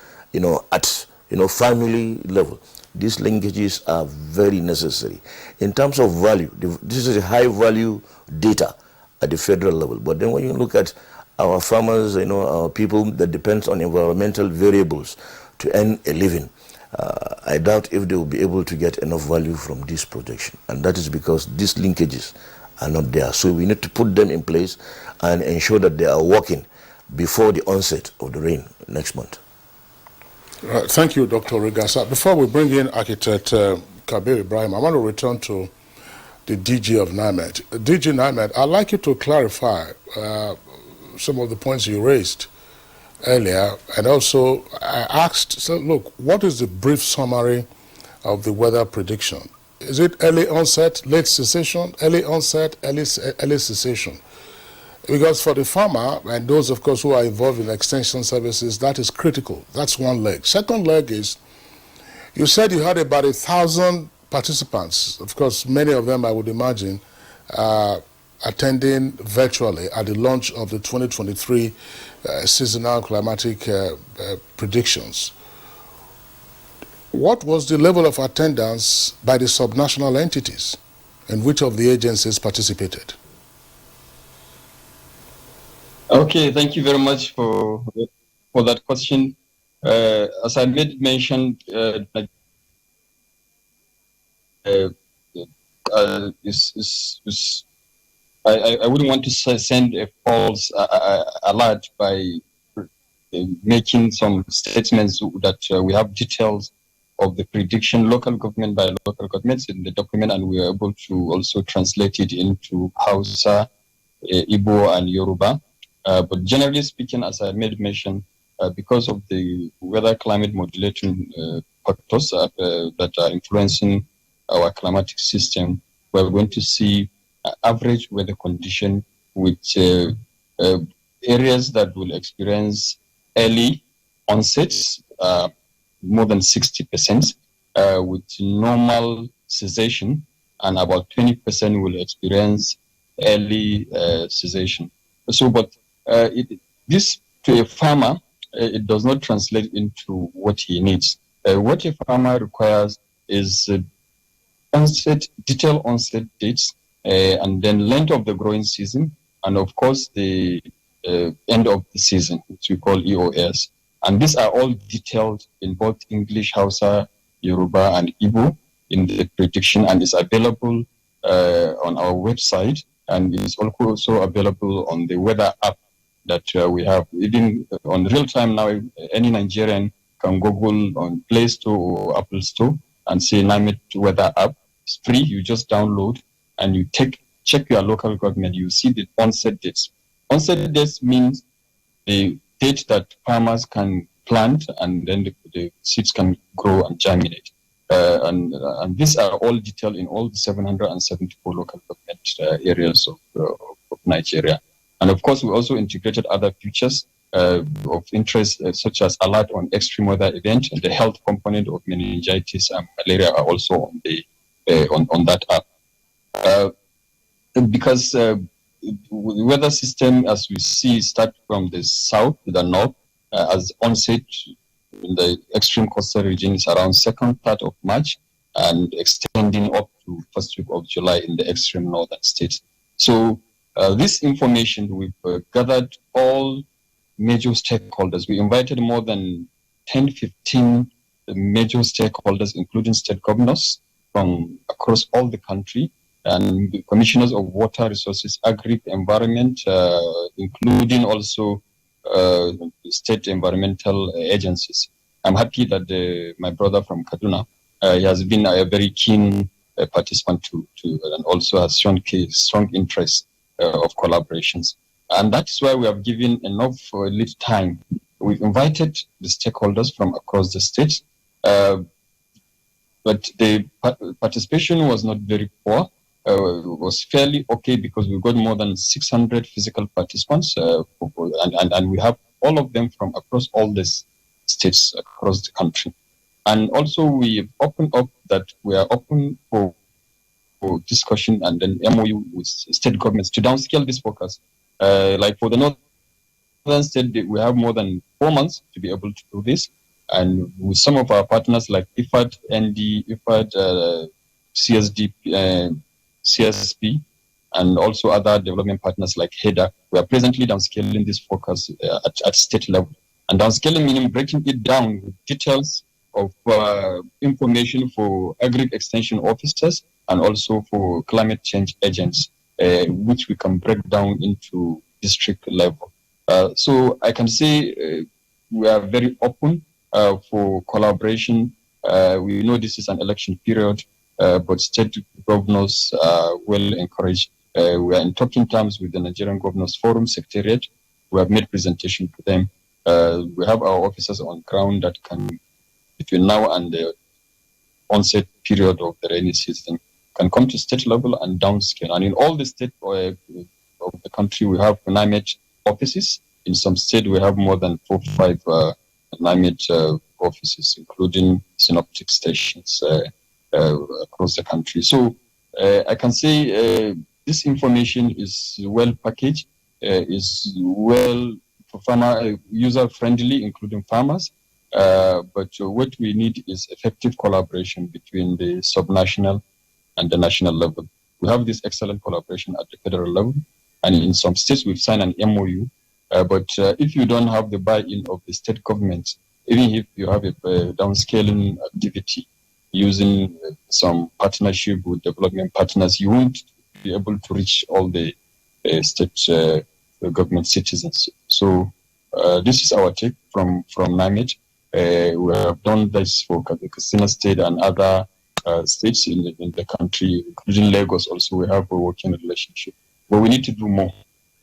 at, family level. These linkages are very necessary. In terms of value, this is a high value data at the federal level. But then when you look at our farmers, our people that depends on environmental variables to earn a living, I doubt if they will be able to get enough value from this projection. And that is because these linkages are not there. So we need to put them in place and ensure that they are working before the onset of the rain next month. Thank you, Dr. Rigasa. Before we bring in Architect Kabir Ibrahim, I want to return to the DG of NIMET. DG NIMET, I'd like you to clarify some of the points you raised earlier, and also I asked, so look, what is the brief summary of the weather prediction? Is it early onset, late cessation, early onset, early cessation? Because for the farmer and those, of course, who are involved in extension services, that is critical. That's one leg. Second leg is, you said you had about 1,000 participants. Of course, many of them, I would imagine, attending virtually at the launch of the 2023 seasonal climatic predictions. What was the level of attendance by the subnational entities, and which of the agencies participated? Okay, thank you very much for that question. As I mentioned, I wouldn't want to send a false alert by making some statements that we have details of the prediction local government by local governments in the document, and we are able to also translate it into Hausa, Igbo, and Yoruba. But generally speaking, as I mention, because of the weather climate modulating factors that are influencing our climatic system, we're going to see average weather condition with areas that will experience early onsets, more than 60%, with normal cessation, and about 20% will experience early cessation. So, but this to a farmer, it does not translate into what he needs. What a farmer requires is detailed onset dates, and then length of the growing season, and of course the end of the season, which we call EOS. And these are all detailed in both English, Hausa, Yoruba, and Igbo in the prediction, and is available on our website, and is also available on the weather app that we have. Even on real time now, any Nigerian can Google on Play Store or Apple Store and say NIMET weather app. It's free. You just download and you check your local government. You see the onset dates. Onset dates means the date that farmers can plant, and then the seeds can grow and germinate. And these are all detailed in all the 774 local government areas of Nigeria. And of course, we also integrated other features of interest, such as alert on extreme weather event, and the health component of meningitis and malaria are also on the on that app. Because the weather system, as we see, start from the south to the north, as onset in the extreme coastal region is around second part of March, and extending up to first week of July in the extreme northern states. So this information, we've gathered all major stakeholders. We invited more than 10-15 major stakeholders, including state governors from across all the country, and the commissioners of water resources, agri, environment, including also state environmental agencies. I'm happy that my brother from Kaduna, he has been a very keen participant to and also has shown strong interest of collaborations. And that's why we have given enough lead time. We've invited the stakeholders from across the states. but the participation was not very poor. It was fairly okay because we got more than 600 physical participants, and we have all of them from across all the states across the country. And also we opened up that we are open for discussion and then MOU with state governments to downscale this focus. Like for the northern state, we have more than 4 months to be able to do this. And with some of our partners like IFAD, ND, IFAD, CSD, CSP, and also other development partners like HEDA, we are presently downscaling this focus at state level. And downscaling meaning breaking it down with details of information for agri extension officers and also for climate change agents, which we can break down into district level. So I can say we are very open for collaboration. We know this is an election period, but state governors will encourage. We are in talking terms with the Nigerian Governors Forum Secretariat. We have made presentation to them. We have our officers on ground that can, between now and the onset period of the rainy season, can come to state level and downscale. And in all the states of the country, we have NIMET offices. In some states, we have more than 4 or 5 NIMET offices, including synoptic stations across the country. So I can say this information is well packaged, is well user-friendly, including farmers. But what we need is effective collaboration between the subnational and the national level. We have this excellent collaboration at the federal level, and in some states we've signed an MOU. But if you don't have the buy-in of the state government, even if you have a downscaling activity using some partnership with development partners, you won't be able to reach all the state government citizens. So this is our take from NIMET. We have done this for Katsina State and other states in the country, including Lagos. Also, we have a working relationship. But we need to do more,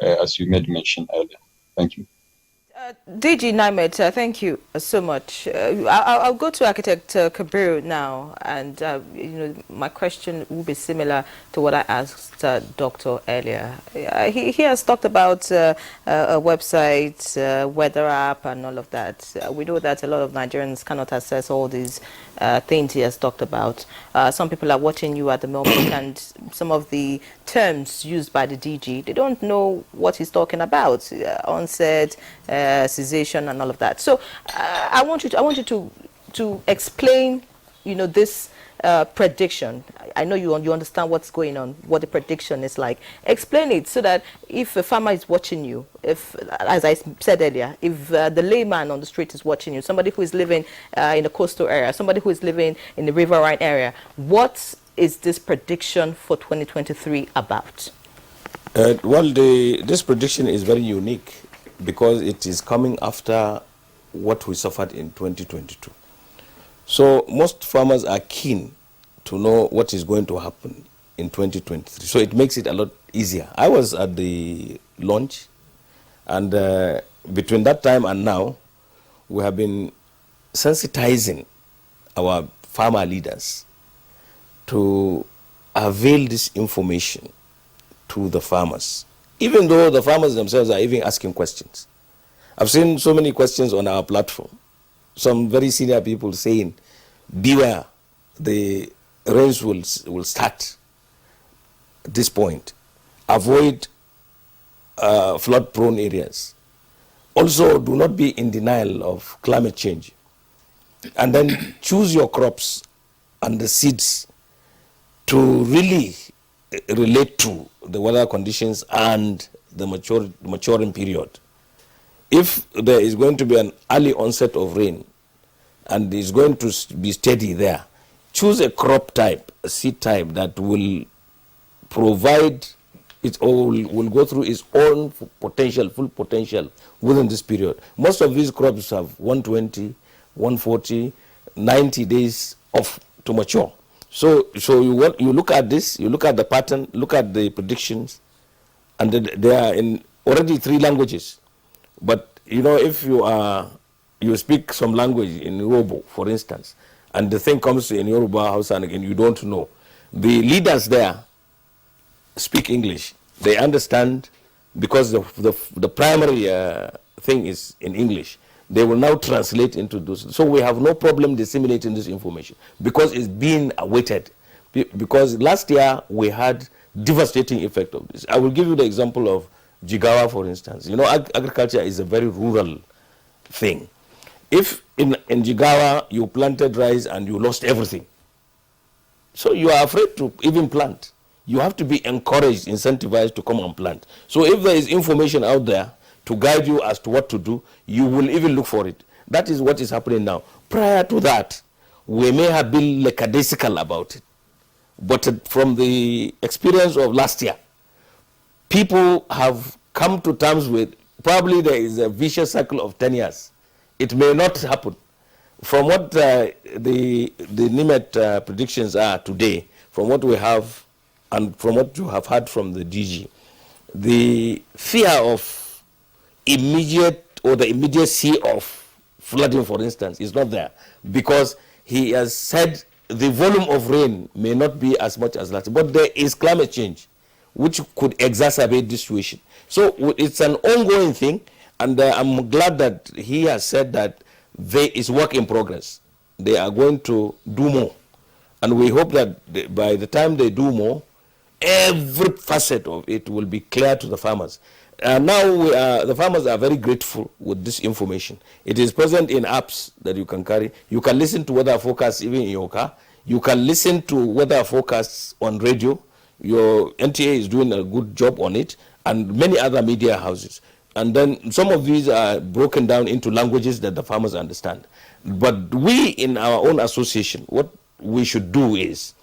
as you made mention earlier. Thank you. DG NIMET, thank you so much. I'll go to Architect Kabir now, and my question will be similar to what I asked Doctor earlier. He has talked about a website, weather app, and all of that. We know that a lot of Nigerians cannot access all these things he has talked about. Some people are watching you at the moment, and some of the terms used by the DG, they don't know what he's talking about. Onset, cessation, and all of that. So I want you to explain, this prediction. I know you understand what's going on, what the prediction is like. Explain it so that if a farmer is watching you, if, as I said earlier, if the layman on the street is watching you, somebody who is living in a coastal area, somebody who is living in the riverine area, what is this prediction for 2023 about? Well, this prediction is very unique because it is coming after what we suffered in 2022. So most farmers are keen to know what is going to happen in 2023. So it makes it a lot easier. I was at the launch, and between that time and now, we have been sensitizing our farmer leaders to avail this information to the farmers, even though the farmers themselves are even asking questions. I've seen so many questions on our platform. Some very senior people saying, beware, the rains will start at this point. Avoid flood-prone areas. Also, do not be in denial of climate change. And then choose your crops and the seeds to really relate to the weather conditions and the maturing period. If there is going to be an early onset of rain and it's going to be steady there, choose a crop type, a seed type that will provide it, or will go through its own potential, full potential within this period. Most of these crops have 120, 140, 90 days to mature. So you look at this, you look at the pattern, look at the predictions, and they are in already 3 languages. But if you speak some language in Robo, for instance, and the thing comes in Yoruba house and again, you don't know. The leaders there speak English. They understand because the primary thing is in English. They will now translate into those. So we have no problem disseminating this information because it's being awaited. Because last year we had devastating effect of this. I will give you the example of Jigawa, for instance. You know, agriculture is a very rural thing. If in Jigawa you planted rice and you lost everything, so you are afraid to even plant. You have to be encouraged, incentivized to come and plant. So if there is information out there to guide you as to what to do, you will even look for it. That is what is happening now. Prior to that, we may have been lackadaisical about it. But from the experience of last year, people have come to terms with, probably there is a vicious cycle of 10 years. It may not happen. From what the NIMET predictions are today, from what we have, and from what you have heard from the DG, the fear of immediate or the immediacy of flooding, for instance, is not there, because he has said the volume of rain may not be as much as last, but there is climate change which could exacerbate this situation. So it's an ongoing thing, and I'm glad that he has said that there is work in progress. They are going to do more, and we hope that by the time they do more, every facet of it will be clear to the farmers. Now the farmers are very grateful with this information. It is present in apps that you can carry. You can listen to weather forecasts even in your car. You can listen to weather forecasts on radio. Your NTA is doing a good job on it, and many other media houses. And then some of these are broken down into languages that the farmers understand. But we in our own association, what we should do is,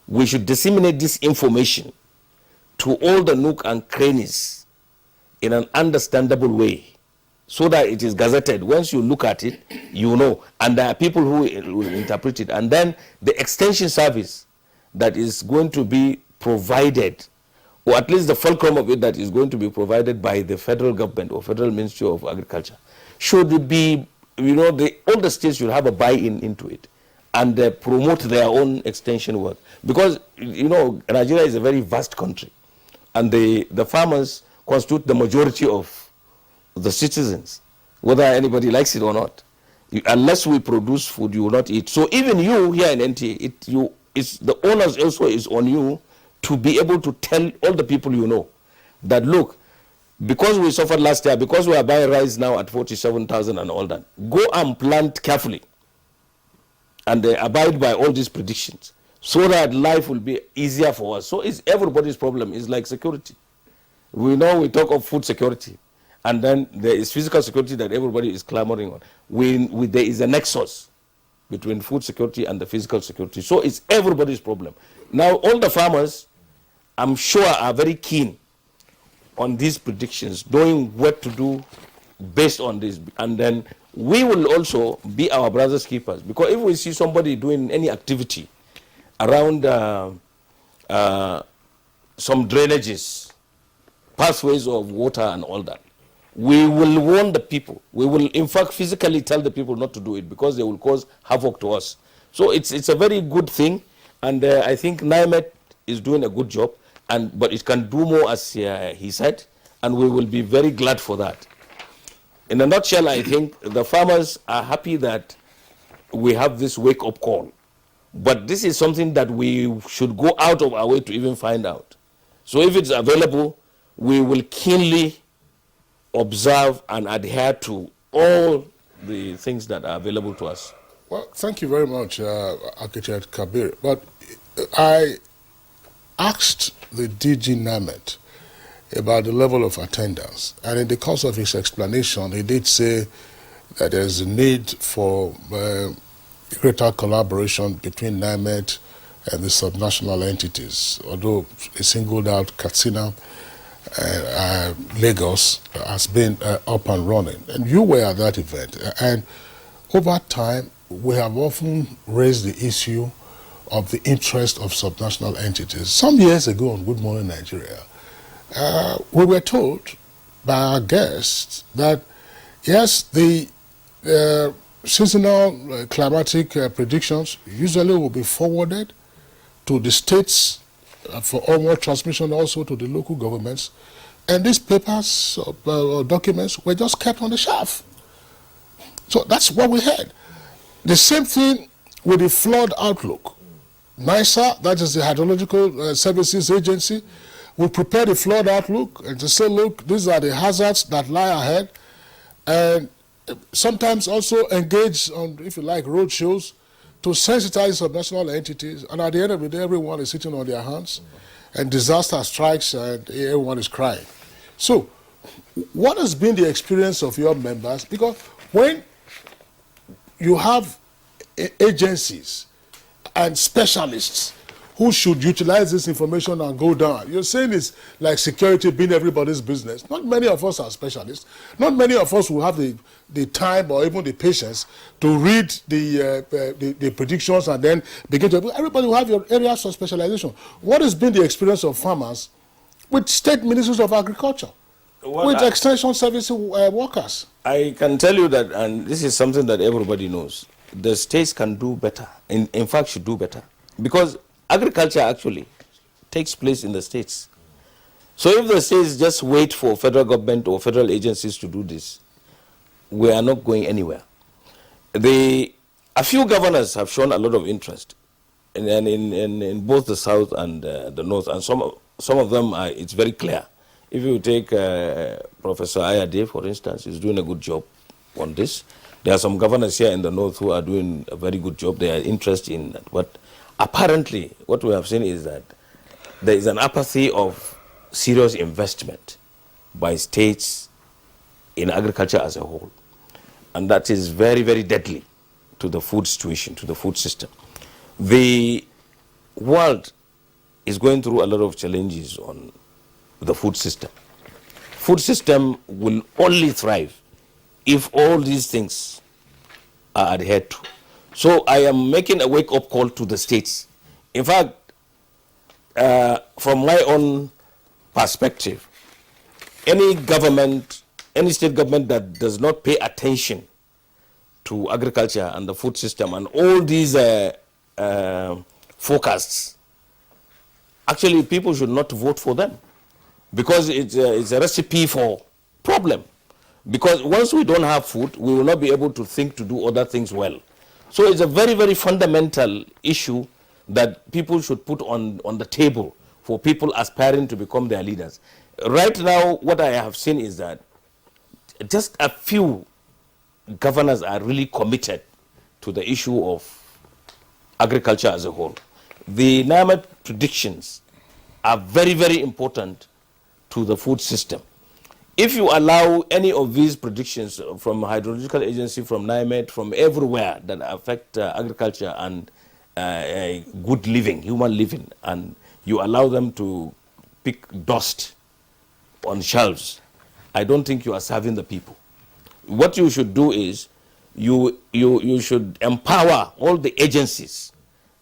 we should disseminate this information to all the nook and crannies in an understandable way, so that it is gazetted. Once you look at it, you know, and there are people who will interpret it. And then the extension service that is going to be provided, or at least the fulcrum of it that is going to be provided by the federal government or Federal Ministry of Agriculture, should be, you know, all the states should have a buy-in into it and promote their own extension work. Because, you know, Nigeria is a very vast country, and the farmers constitute the majority of the citizens, whether anybody likes it or not. Unless we produce food, you will not eat. So even you here in NTA, the onus also is on you to be able to tell all the people you know that, look, because we suffered last year, because we are buying rice now at 47,000 and all that, go and plant carefully and abide by all these predictions, so that life will be easier for us. So it's everybody's problem. It's like security. We know we talk of food security, and then there is physical security that everybody is clamoring on. There is a nexus between food security and the physical security. So it's everybody's problem. Now, all the farmers, I'm sure, are very keen on these predictions, knowing what to do based on this. And then we will also be our brothers' keepers, because if we see somebody doing any activity around some drainages, pathways of water and all that, we will warn the people. We will, in fact, physically tell the people not to do it, because they will cause havoc to us. So it's a very good thing, and I think NIMET is doing a good job, but it can do more, as he said, and we will be very glad for that. In a nutshell, I think the farmers are happy that we have this wake-up call, but this is something that we should go out of our way to even find out. So if it's available, we will keenly observe and adhere to all the things that are available to us. Well, thank you very much, Architect Kabir. But I asked the DG NIMET about the level of attendance, and in the course of his explanation, he did say that there's a need for greater collaboration between NIMET and the subnational entities, although he singled out Katsina, Lagos has been up and running. And you were at that event. And over time, we have often raised the issue of the interest of subnational entities. Some years ago on Good Morning Nigeria, we were told by our guests that, yes, the seasonal climatic predictions usually will be forwarded to the states for onward transmission, also to the local governments. And these papers or documents were just kept on the shelf. So that's what we had. The same thing with the flood outlook. NISA, that is the Hydrological Services Agency, will prepare the flood outlook and to say, look, these are the hazards that lie ahead, and sometimes also engage on, if you like, road shows to sensitize subnational entities. And at the end of the day, everyone is sitting on their hands, and disaster strikes, and everyone is crying. So, what has been the experience of your members? Because when you have agencies and specialists who should utilize this information and go down, you're saying it's like security being everybody's business. Not many of us are specialists. Not many of us will have the time or even the patience to read the predictions and then begin to... Everybody will have your areas of specialization. What has been the experience of farmers with state ministries of agriculture, with extension service workers? I can tell you that, and this is something that everybody knows, the states can do better, in fact should do better, because agriculture actually takes place in the states. So if the states just wait for federal government or federal agencies to do this, we are not going anywhere. A few governors have shown a lot of interest in both the south and the north, and some of them it's very clear. If you take Professor Ayade, for instance, he's doing a good job on this. There are some governors here in the north who are doing a very good job. They are interested in that. But apparently, what we have seen is that there is an apathy of serious investment by states in agriculture as a whole. And that is very, very deadly to the food situation, to the food system. The world is going through a lot of challenges on the food system. Food system will only thrive if all these things are adhered to. So I am making a wake-up call to the states. In fact, from my own perspective, any government, any state government that does not pay attention to agriculture and the food system and all these forecasts, actually people should not vote for them, because it's a recipe for problem. Because once we don't have food, we will not be able to think to do other things well. So it's a very, very fundamental issue that people should put on the table for people aspiring to become their leaders. Right now, what I have seen is that just a few governors are really committed to the issue of agriculture as a whole. The NAMED predictions are very, very important to the food system. If you allow any of these predictions from Hydrological Agency, from NIMED, from everywhere that affect agriculture and good living, human living, and you allow them to pick dust on shelves, I don't think you are serving the people. What you should do is you should empower all the agencies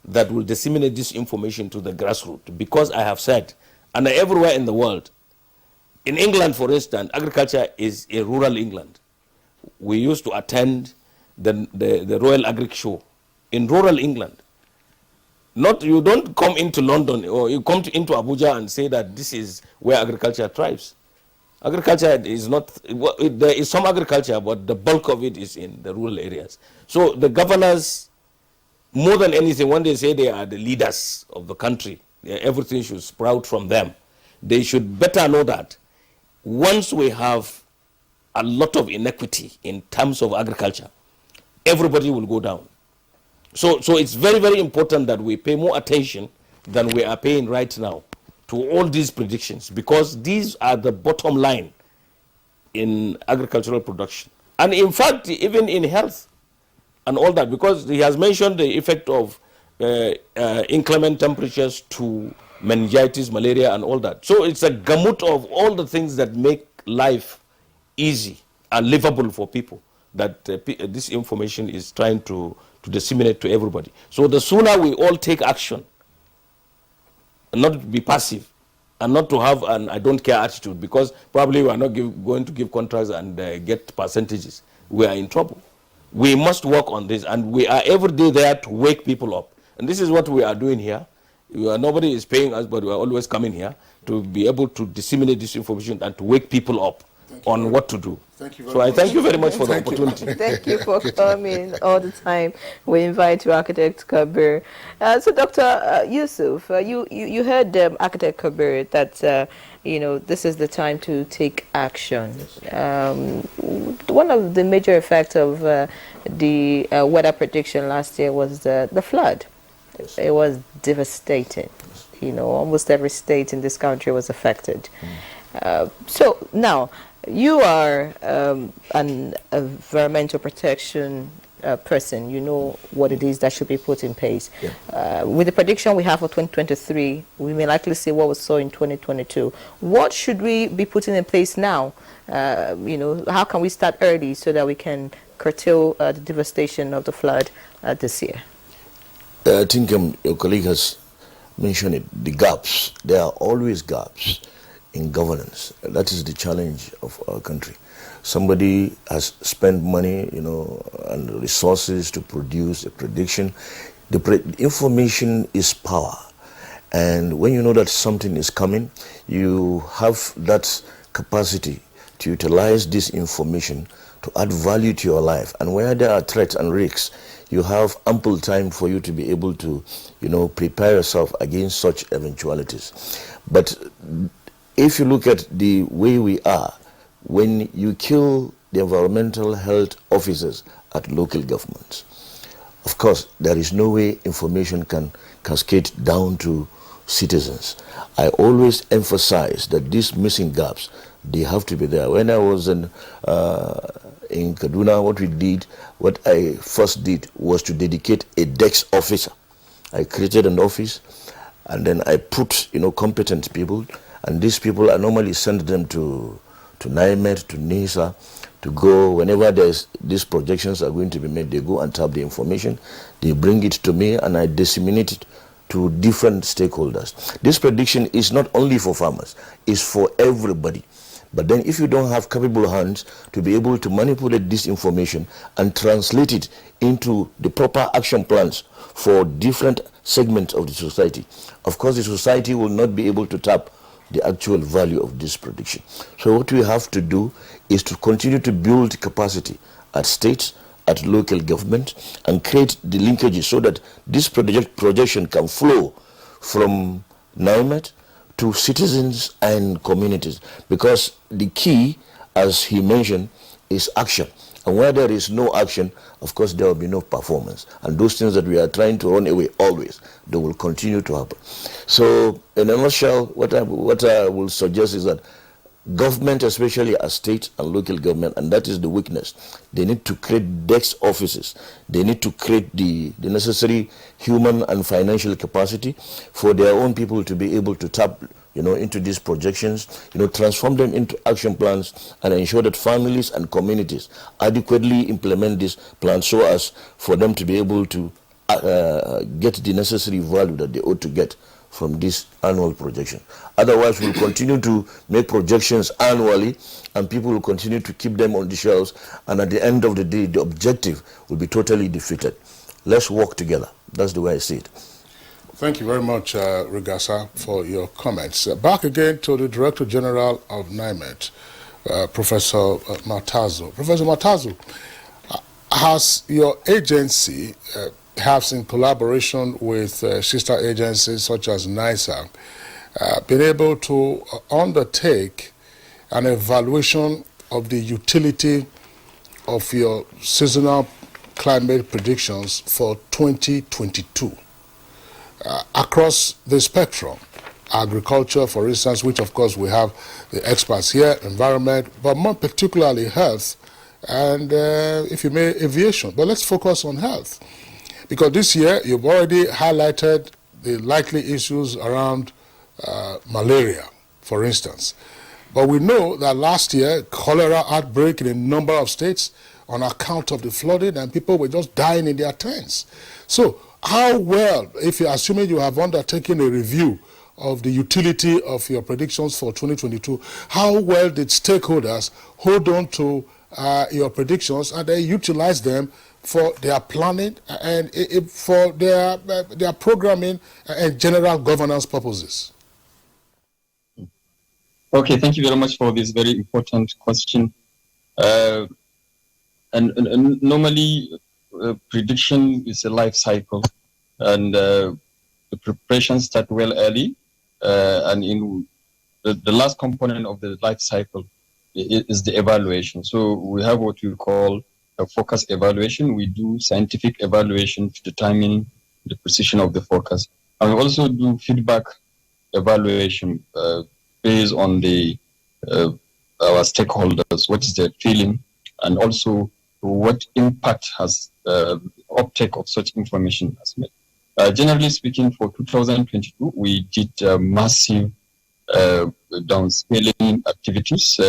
that will disseminate this information to the grassroots, because I have said, and everywhere in the world, in England, for instance, agriculture is a rural England. We used to attend the Royal Agric Show in rural England. You don't come into London or you come into Abuja and say that this is where agriculture thrives. Agriculture is not, there is some agriculture, but the bulk of it is in the rural areas. So the governors, more than anything, when they say they are the leaders of the country, everything should sprout from them. They should better know that once we have a lot of inequity in terms of agriculture, everybody will go down. So it's very, very important that we pay more attention than we are paying right now to all these predictions, because these are the bottom line in agricultural production. And in fact, even in health and all that, because he has mentioned the effect of inclement temperatures to meningitis, malaria, and all that. So it's a gamut of all the things that make life easy and livable for people that this information is trying to disseminate to everybody. So the sooner we all take action, and not to be passive, and not to have an I don't care attitude, because probably we are not going to give contracts and get percentages, we are in trouble. We must work on this, and we are every day there to wake people up. And this is what we are doing here. Nobody is paying us, but we are always coming here to be able to disseminate this information and to wake people up on what to do. Thank you very so much. I thank you very much for the opportunity. Thank you for coming all the time. We invite you, Architect Kabir. So, Dr. Yusuf, you heard Architect Kabir that this is the time to take action. One of the major effects of the weather prediction last year was the flood. Yes. It was devastating. Almost every state in this country was affected. So now, you are an environmental protection person. You know what it is that should be put in place. Yeah. With the prediction we have for 2023, we may likely see what we saw in 2022. What should we be putting in place now? How can we start early so that we can curtail the devastation of the flood this year? I think your colleague has mentioned it, the gaps. There are always gaps in governance. That is the challenge of our country. Somebody has spent money, and resources to produce a prediction. Information is power. And when you know that something is coming, you have that capacity to utilize this information to add value to your life. And where there are threats and risks, you have ample time for you to be able to, prepare yourself against such eventualities. But if you look at the way we are, when you kill the environmental health officers at local governments, of course, there is no way information can cascade down to citizens. I always emphasize that these missing gaps, they have to be there. When I was in Kaduna, what I first did was to dedicate a desk officer. I created an office, and then I put, competent people, and these people, I normally send them to NIMET, to NISA, to go, whenever these projections are going to be made, they go and tap the information, they bring it to me, and I disseminate it to different stakeholders. This prediction is not only for farmers, it's for everybody. But then if you don't have capable hands to be able to manipulate this information and translate it into the proper action plans for different segments of the society, of course the society will not be able to tap the actual value of this prediction. So what we have to do is to continue to build capacity at states, at local government, and create the linkages so that this projection can flow from NIMET to citizens and communities. Because the key, as he mentioned, is action. And where there is no action, of course, there will be no performance. And those things that we are trying to run away always, they will continue to happen. So, in a nutshell, what I will suggest is that government, especially at state and local government, and that is the weakness, they need to create desk offices. They need to create the necessary human and financial capacity for their own people to be able to tap into these projections, transform them into action plans, and ensure that families and communities adequately implement these plans so as for them to be able to get the necessary value that they ought to get from this annual projection. Otherwise, we'll continue to make projections annually, and people will continue to keep them on the shelves, and at the end of the day, the objective will be totally defeated. Let's work together. That's the way I see it. Thank you very much, Regasa, for your comments. Back again to the Director General of NIMET, Professor Matazo. Professor Matazo, has your agency, perhaps in collaboration with sister agencies such as NISA, been able to undertake an evaluation of the utility of your seasonal climate predictions for 2022? Across the spectrum, agriculture, for instance, which of course we have the experts here, environment, but more particularly health, and if you may, aviation. But let's focus on health, because this year you've already highlighted the likely issues around malaria, for instance. But we know that last year, cholera outbreak in a number of states on account of the flooding, and people were just dying in their tents. So how well, if you're assuming you have undertaken a review of the utility of your predictions for 2022, how well did stakeholders hold on to your predictions and then utilize them for their planning and for their programming and general governance purposes? Okay, thank you very much for this very important question. And normally, prediction is a life cycle, and the preparations start well early, and in the last component of the life cycle is the evaluation. So we have what we call a focus evaluation. We do scientific evaluation to determine the precision of the focus, and we also do feedback evaluation based on the our stakeholders, what is their feeling, and also what impact has uptake of such information has made. Generally speaking, for 2022, we did massive downscaling activities.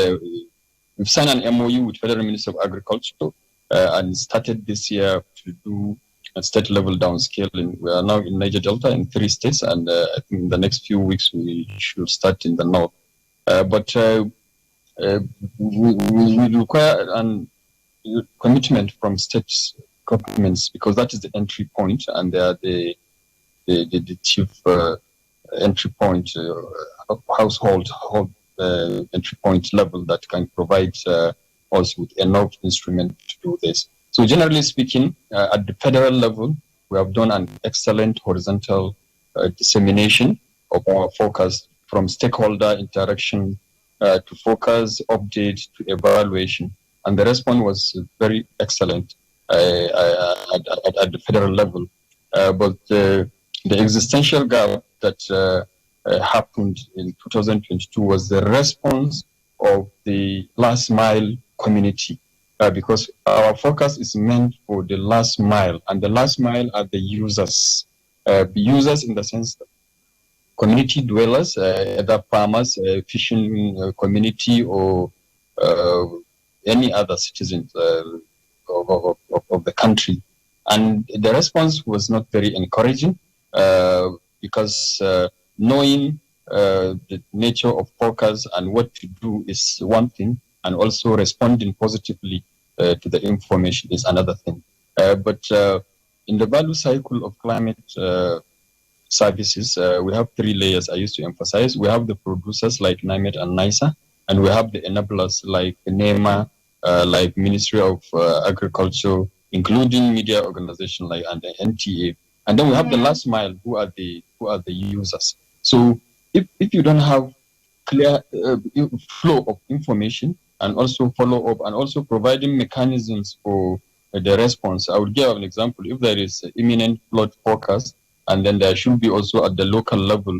We've signed an MOU with Federal Ministry of Agriculture and started this year to do a state-level downscaling. We are now in Niger Delta in 3 states, and I think in the next few weeks we should start in the north. But we require an commitment from state governments, because that is the entry point, and they are the chief entry point, household entry point level that can provide us with enough instrument to do this. So generally speaking, at the federal level, we have done an excellent horizontal dissemination of our focus, from stakeholder interaction to focus, update to evaluation. And the response was very excellent at the federal level. But the existential gap that happened in 2022 was the response of the last mile community, because our focus is meant for the last mile, and the last mile are the users. Users in the sense that community dwellers, either farmers, fishing community, or any other citizens of the country. And the response was not very encouraging, because knowing the nature of focus and what to do is one thing, and also responding positively to the information is another thing. But in the value cycle of climate services, we have 3 layers I used to emphasize. We have the producers like NIMET and NISA, and we have the enablers like NEMA, like Ministry of Agriculture, including media organizations like and the NTA. And then we have the last mile, who are the users. So if you don't have clear flow of information, and also follow up, and also providing mechanisms for the response. I would give an example. If there is imminent flood forecast, and then there should be also at the local level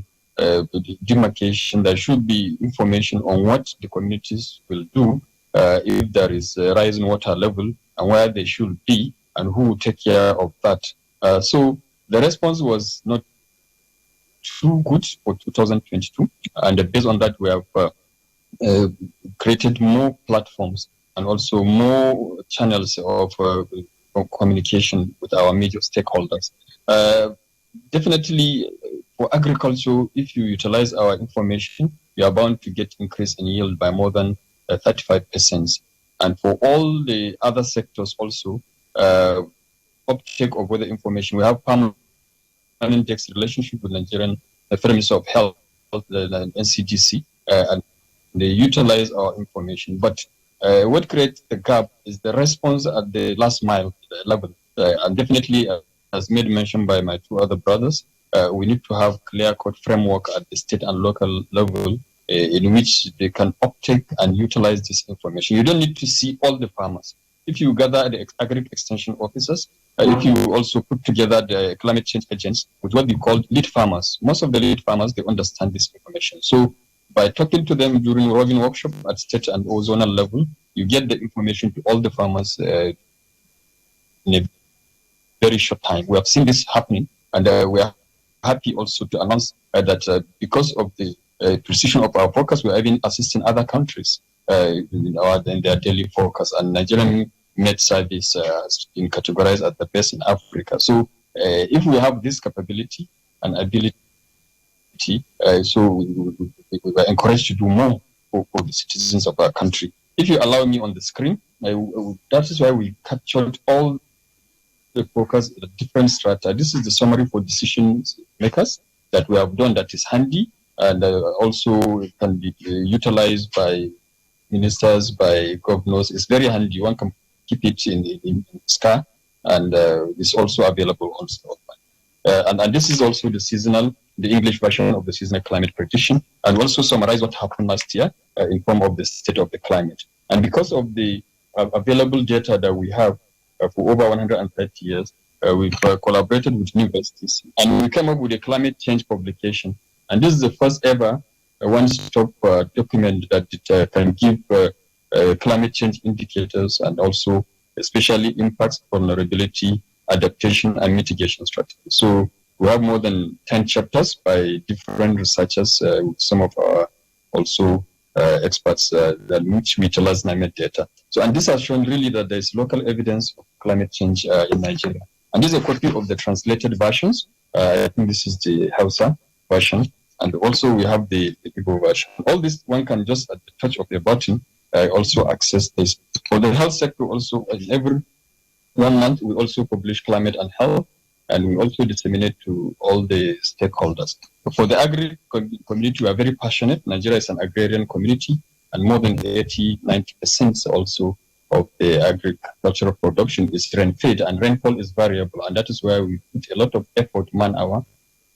demarcation, there should be information on what the communities will do if there is a rise in water level, and where they should be, and who will take care of that. So the response was not too good for 2022, and based on that, we have created more platforms and also more channels of communication with our major stakeholders. Definitely, for agriculture, if you utilize our information, you are bound to get increase in yield by more than 35%. And for all the other sectors also, uptake of weather information, we have permanent index relationship with Nigerian Federal Ministry of Health, the NCDC, and they utilize our information. But what creates the gap is the response at the last mile level. And definitely, as made mention by my 2 other brothers, we need to have clear-cut framework at the state and local level in which they can uptake and utilize this information. You don't need to see all the farmers. If you gather the agri extension officers, if you also put together the climate change agents with what we call lead farmers, most of the lead farmers, they understand this information. So by talking to them during roving workshop at state and zonal level, you get the information to all the farmers in a very short time. We have seen this happening, and we are happy also to announce that because of the precision of our focus, we are even assisting other countries in their daily focus. And Nigerian Med Service has been categorized as the best in Africa. So if we have this capability and ability, so we were encouraged to do more for the citizens of our country. If you allow me on the screen, that is why we captured all the focus, the different strata. This is the summary for decision makers that we have done that is handy, and also can be utilized by ministers, by governors. It's very handy. One can keep it in SCA, and it's also available also. And this is also the English version of the seasonal climate prediction, and also summarize what happened last year in form of the state of the climate. And because of the available data that we have for over 130 years, we've collaborated with universities, and we came up with a climate change publication. And this is the first ever one-stop document that can give climate change indicators and also especially impacts, vulnerability, adaptation, and mitigation strategies. So we have more than 10 chapters by different researchers, some of our also experts that which utilize NIMET data. So, and this has shown really that there is local evidence of climate change in Nigeria. And this is a copy of the translated versions. I think this is the Hausa version. And also we have the Igbo version. All this one can just at the touch of a button also access this. For the health sector also, every 1 month we also publish climate and health, and we also disseminate to all the stakeholders. For the agri community, we are very passionate. Nigeria is an agrarian community, and more than 80-90% also of the agricultural production is rain-fed, and rainfall is variable, and that is where we put a lot of effort, man-hour,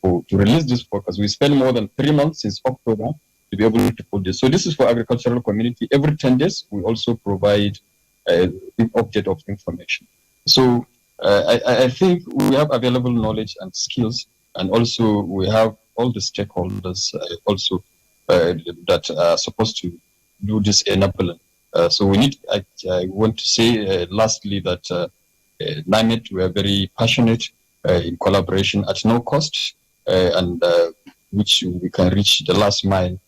to release this focus. We spend more than 3 months since October to be able to put this. So this is for agricultural community. Every 10 days, we also provide an update of information. So I think we have available knowledge and skills, and also we have all the stakeholders also that are supposed to do this enabling. So we need, I want to say lastly that NIMET, we are very passionate in collaboration at no cost, and which we can reach the last mile,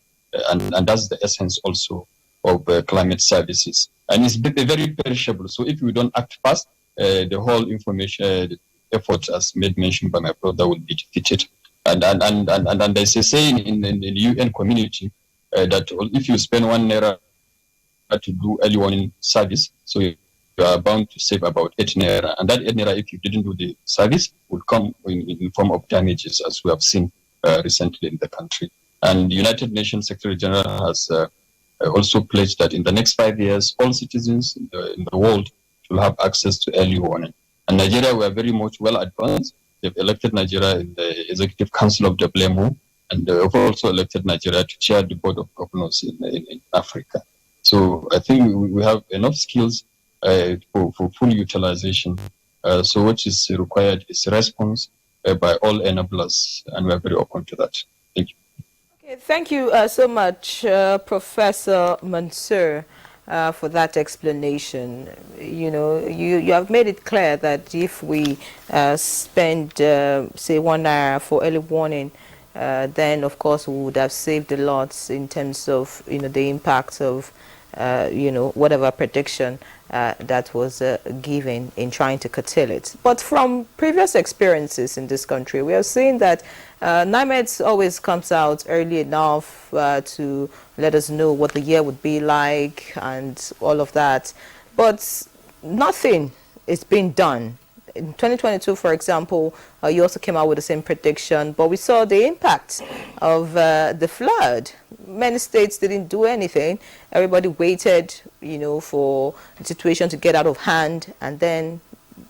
and that's the essence also of climate services. And it's very perishable. So if we don't act fast, the whole information effort, as made mention by my brother, will be defeated. And there's a saying in the UN community that if you spend 1 naira to do early warning service, so you are bound to save about 8 naira. And that 8 naira, if you didn't do the service, will come in form of damages, as we have seen recently in the country. And the United Nations Secretary General has also pledged that in the next 5 years, all citizens in the world will have access to early warning. And Nigeria, we are very much well advanced. They've elected Nigeria in the Executive Council of WMO, and they've also elected Nigeria to chair the Board of Governors in Africa. So I think we have enough skills for full utilization. So what is required is response by all enablers, and we are very open to that. Thank you. Okay, thank you so much, Professor Mansour, for that explanation. You know, you have made it clear that if we spend, say, 1 hour for early warning, then of course we would have saved a lot in terms of, you know, the impact of, you know, whatever prediction that was given in trying to curtail it. But from previous experiences in this country, we have seen that NIMET always comes out early enough to let us know what the year would be like and all of that. But nothing is being done. In 2022, for example, you also came out with the same prediction, but we saw the impact of the flood. Many states didn't do anything. Everybody waited, you know, for the situation to get out of hand, and then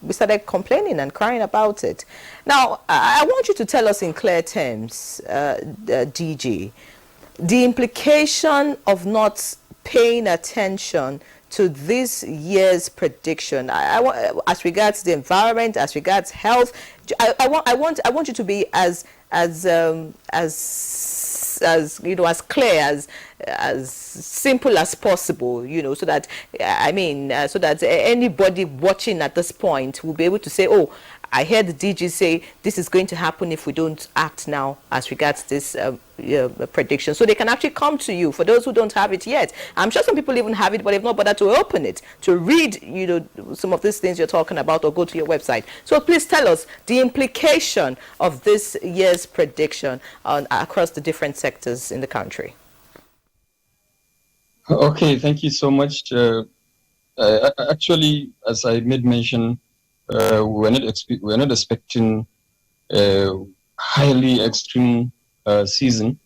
we started complaining and crying about it. Now, I want you to tell us in clear terms, DG, the implication of not paying attention to this year's prediction, as regards the environment, as regards health. I want you to be as you know, as clear, as simple as possible, you know, so that so that anybody watching at this point will be able to say, oh, I heard the DG say this is going to happen if we don't act now as regards this prediction. So they can actually come to you. For those who don't have it yet, I'm sure some people even have it, but they've not bothered to open it, to read, you know, some of these things you're talking about, or go to your website. So please tell us the implication of this year's prediction across the different sectors in the country. Okay, thank you so much. Actually, as I made mention, we're not expecting highly extreme season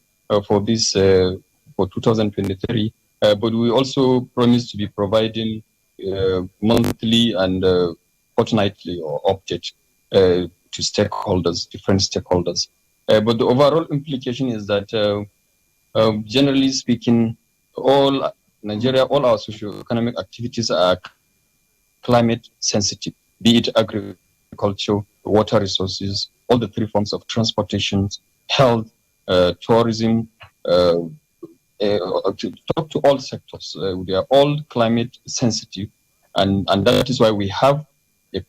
for this for 2023, but we also promise to be providing monthly and fortnightly or update to stakeholders, different stakeholders. But the overall implication is that, generally speaking, all Nigeria, all our socio-economic activities are climate sensitive, be it agriculture, water resources, all the three forms of transportation, health, tourism, to talk to all sectors. They are all climate sensitive, and that is why we have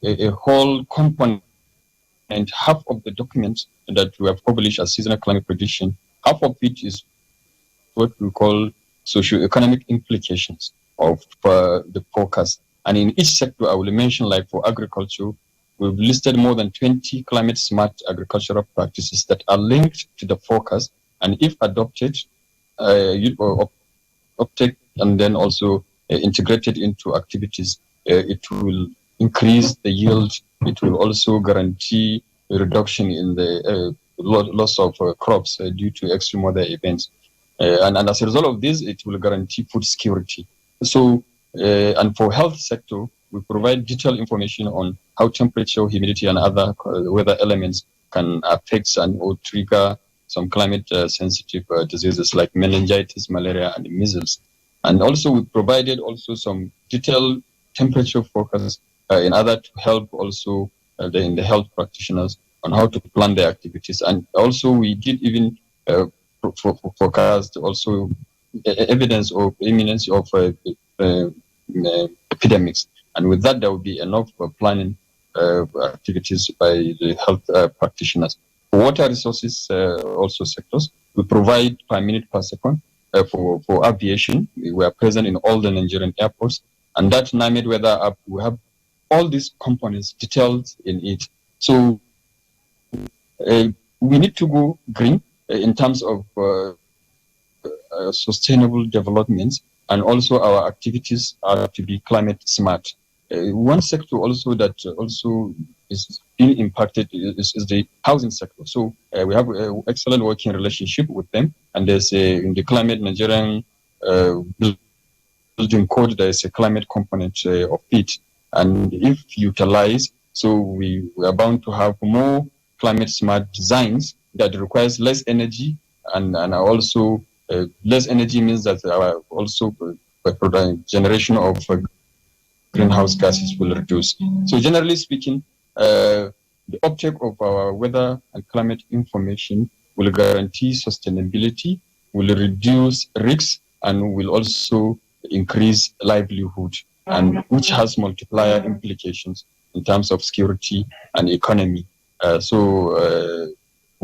a whole component, and half of the documents that we have published as seasonal climate prediction, half of it is what we call socio-economic implications of the forecast. And in each sector, I will mention, like for agriculture, we've listed more than 20 climate smart agricultural practices that are linked to the forecast. And if adopted, uptake and then also integrated into activities, it will increase the yield. It will also guarantee a reduction in the loss of crops due to extreme weather events. And as a result of this, it will guarantee food security. So, and for health sector, we provide detailed information on how temperature, humidity, and other weather elements can affect or trigger some climate-sensitive diseases like meningitis, malaria, and measles. And also, we provided also some detailed temperature forecasts in order to help also in the health practitioners on how to plan their activities. And also, we did even forecast also evidence of imminence of epidemics. And with that, there will be enough planning activities by the health practitioners. For water resources, also sectors, we provide per minute per second for aviation. We are present in all the Nigerian airports. And that NIMED weather app, we have all these components detailed in it. So we need to go green in terms of sustainable developments, and also our activities are to be climate smart. One sector also that also is being impacted is the housing sector. So we have an excellent working relationship with them, and there's in the climate Nigerian building code, there's a climate component of it, and if utilized, so we are bound to have more climate smart designs that requires less energy, and also less energy means that our also generation of greenhouse gases will reduce. So generally speaking, the uptake of our weather and climate information will guarantee sustainability, will reduce risks, and will also increase livelihood, and which has multiplier implications in terms of security and economy.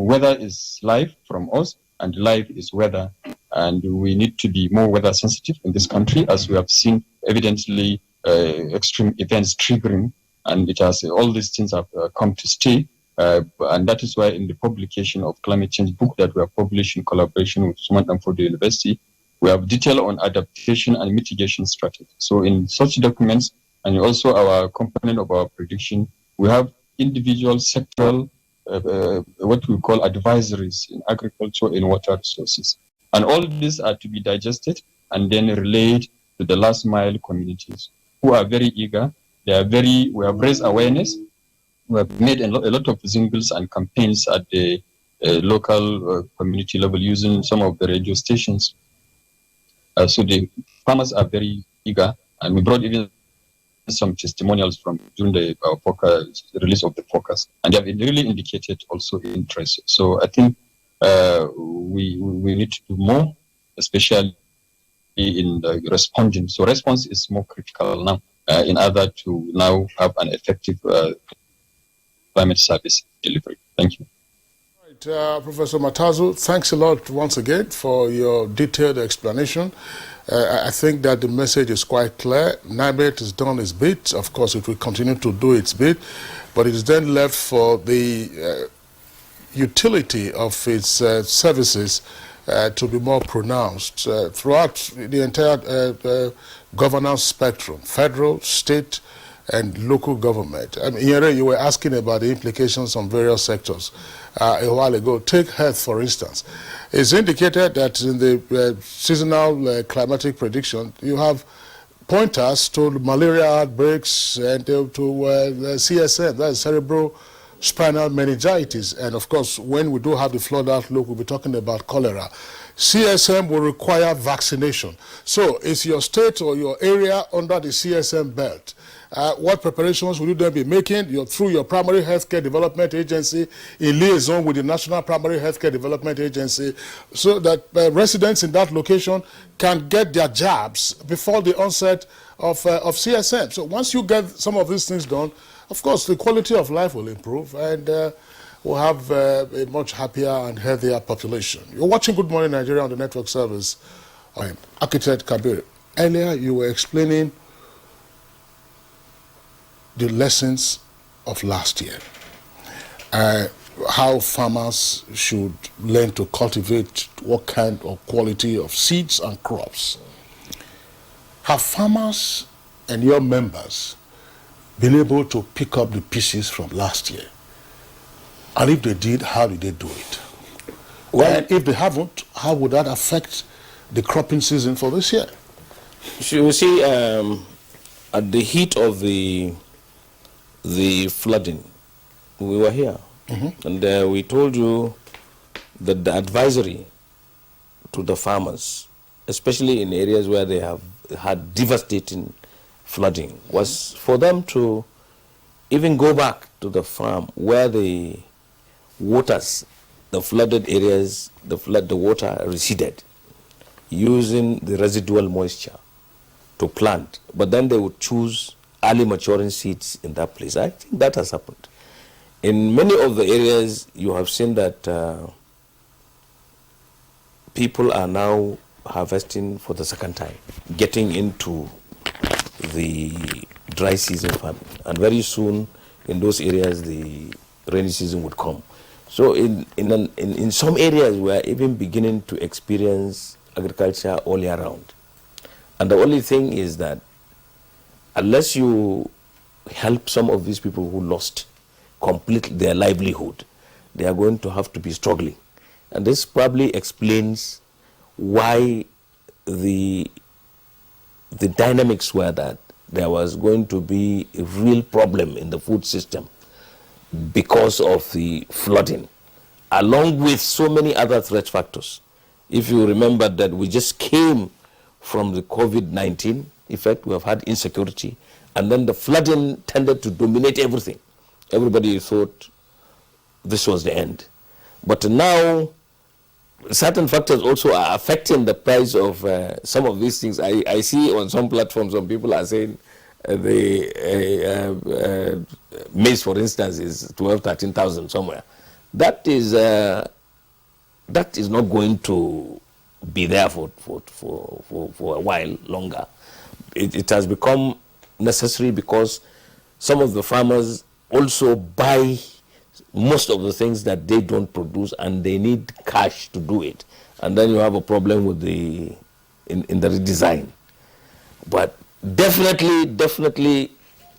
Weather is life from us, and life is weather, and we need to be more weather sensitive in this country, as we have seen evidently extreme events triggering, and it has all these things have come to stay, and that is why in the publication of climate change book that we have published in collaboration with Suman Danford University, we have detail on adaptation and mitigation strategy. So in such documents, and also our component of our prediction, we have individual sectoral what we call advisories in agriculture, in water resources. And all these are to be digested and then relayed to the last mile communities who are very eager. We have raised awareness. We have made a lot of singles and campaigns at the local community level using some of the radio stations. So the farmers are very eager, and we brought even some testimonials from during the release of the forecast, and they have really indicated also interest. So I think we need to do more, especially in the responding. So response is more critical now in order to now have an effective climate service delivery. Thank you. Right, Professor Matazu, thanks a lot once again for your detailed explanation. I think that the message is quite clear. NIMED has done its bit. Of course, it will continue to do its bit, but it is then left for the utility of its services to be more pronounced. Throughout the entire governance spectrum, federal, state, and local government. I mean, you were asking about the implications on various sectors a while ago. Take health, for instance. It's indicated that in the seasonal climatic prediction, you have pointers to malaria outbreaks and to the CSM, that is cerebral spinal meningitis. And of course, when we do have the flood outlook, we'll be talking about cholera. CSM will require vaccination. So is your state or your area under the CSM belt? What preparations will you then be making through your primary healthcare development agency in liaison with the National Primary Healthcare Development Agency so that residents in that location can get their jabs before the onset of CSM? So once you get some of these things done, of course, the quality of life will improve and we'll have a much happier and healthier population. You're watching Good Morning Nigeria on the network service. I'm Architect Kabir. Earlier, you were explaining the lessons of last year, how farmers should learn to cultivate what kind of quality of seeds and crops. Have farmers and your members been able to pick up the pieces from last year? And if they did, how did they do it? Well, and if they haven't, how would that affect the cropping season for this year? You see, at the heat of the flooding, we were here, and we told you that the advisory to the farmers, especially in areas where they have had devastating flooding, was for them to even go back to the farm where the waters, the flooded areas, the water receded, using the residual moisture to plant, but then they would choose early maturing seeds in that place. I think that has happened. In many of the areas, you have seen that people are now harvesting for the second time, getting into the dry season farming. And very soon, in those areas, the rainy season would come. So in some areas, we are even beginning to experience agriculture all year round. And the only thing is that unless you help some of these people who lost completely their livelihood, they are going to have to be struggling. And this probably explains why the dynamics were that there was going to be a real problem in the food system because of the flooding, along with so many other threat factors. If you remember that we just came from the COVID-19 effect, we have had insecurity, and then the flooding tended to dominate everything. Everybody thought this was the end. But now, certain factors also are affecting the price of some of these things. I see on some platforms, some people are saying the maize, for instance, is 12,000, 13,000 somewhere. That is not going to be there for a while longer. It has become necessary because some of the farmers also buy most of the things that they don't produce, and they need cash to do it. And then you have a problem with in the redesign. But definitely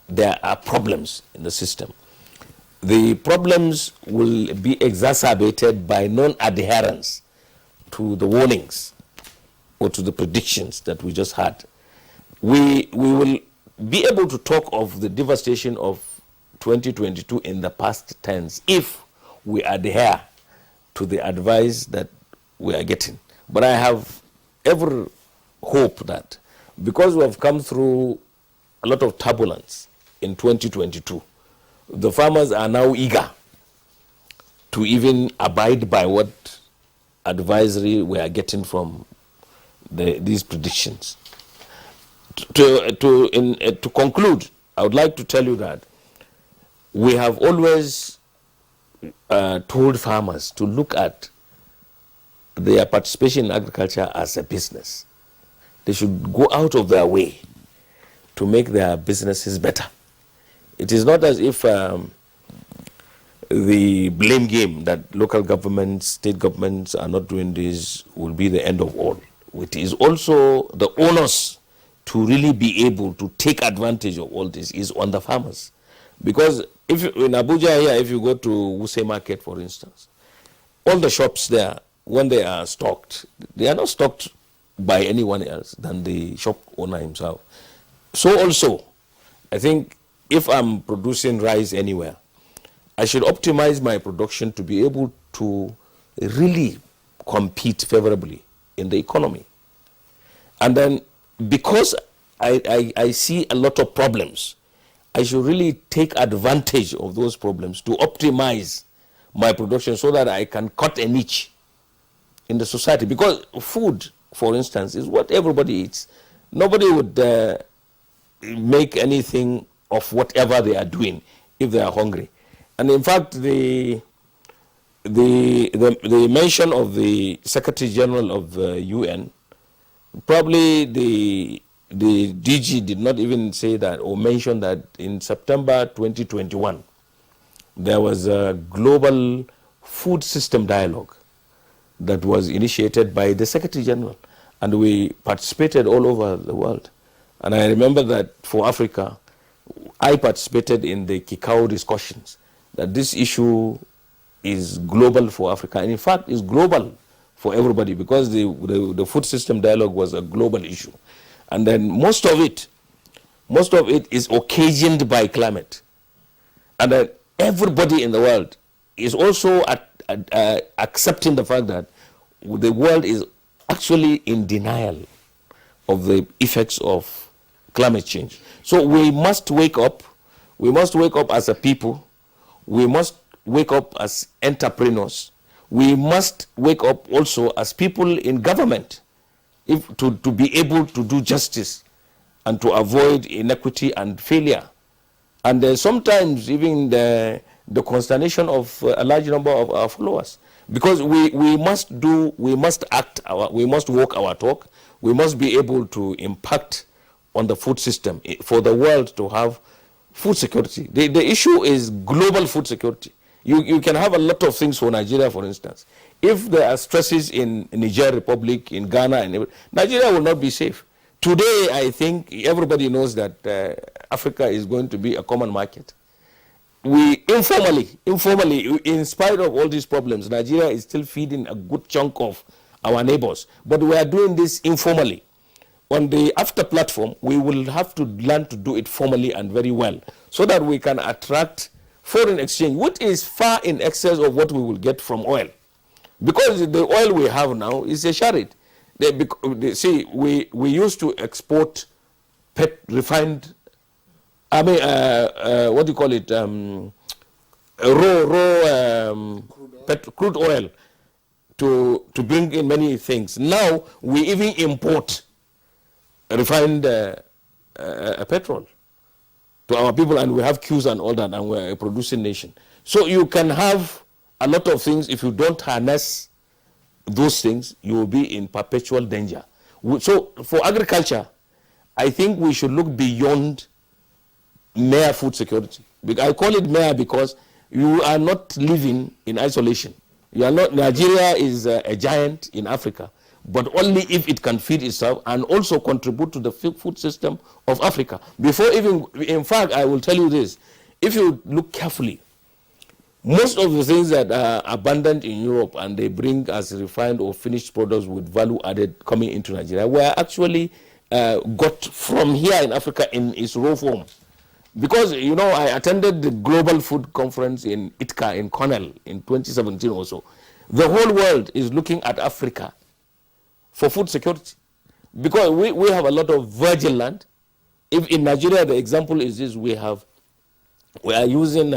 there are problems in the system. The problems will be exacerbated by non-adherence to the warnings or to the predictions that we just had. We will be able to talk of the devastation of 2022 in the past tense if we adhere to the advice that we are getting. But I have every hope that because we have come through a lot of turbulence in 2022, the farmers are now eager to even abide by what advisory we are getting from these predictions. To conclude, I would like to tell you that we have always told farmers to look at their participation in agriculture as a business. They should go out of their way to make their businesses better. It is not as if the blame game that local governments, state governments are not doing this will be the end of all. It is also the onus to really be able to take advantage of all this is on the farmers. Because if in Abuja here, if you go to Wuse Market, for instance, all the shops there, when they are stocked, they are not stocked by anyone else than the shop owner himself. So also, I think if I'm producing rice anywhere, I should optimize my production to be able to really compete favorably in the economy. And then because I see a lot of problems, I should really take advantage of those problems to optimize my production so that I can cut a niche in the society. Because food, for instance, is what everybody eats. Nobody would make anything of whatever they are doing if they are hungry. And in fact, the mention of the Secretary General of the UN, probably the DG did not even say that or mention that in September 2021, there was a global food system dialogue that was initiated by the Secretary General, and we participated all over the world. And I remember that for Africa, I participated in the Kikau discussions, that this issue is global for Africa, and in fact is global for everybody, because the food system dialogue was a global issue. And then most of it is occasioned by climate. And then everybody in the world is also accepting the fact that the world is actually in denial of the effects of climate change. So we must wake up. We must wake up as a people. We must wake up as entrepreneurs. We must wake up also as people in government, to be able to do justice and to avoid inequity and failure. And sometimes even the consternation of a large number of our followers. Because we must walk our talk. We must be able to impact on the food system for the world to have food security. The issue is global food security. You can have a lot of things for Nigeria, for instance. If there are stresses in Niger Republic, in Ghana, and Nigeria will not be safe. Today, I think everybody knows that Africa is going to be a common market. We informally, in spite of all these problems, Nigeria is still feeding a good chunk of our neighbors. But we are doing this informally. On the after platform, we will have to learn to do it formally and very well, so that we can attract foreign exchange, which is far in excess of what we will get from oil. Because the oil we have now is a charade. See, we used to export refined, what do you call it, crude oil to bring in many things. Now we even import refined petrol to our people, and we have queues and all that, and we're a producing nation. So you can have a lot of things. If you don't harness those things, you will be in perpetual danger. So for agriculture, I think we should look beyond mere food security. I call it mere because you are not living in isolation. You are not. Nigeria is a giant in Africa, but only if it can feed itself and also contribute to the food system of Africa. In fact, I will tell you this, if you look carefully, most of the things that are abundant in Europe and they bring as refined or finished products with value added coming into Nigeria were actually got from here in Africa in its raw form. Because, I attended the Global Food Conference in Ithaca in Cornell in 2017 also. The whole world is looking at Africa for food security. Because we have a lot of virgin land. If in Nigeria, the example is this, we are using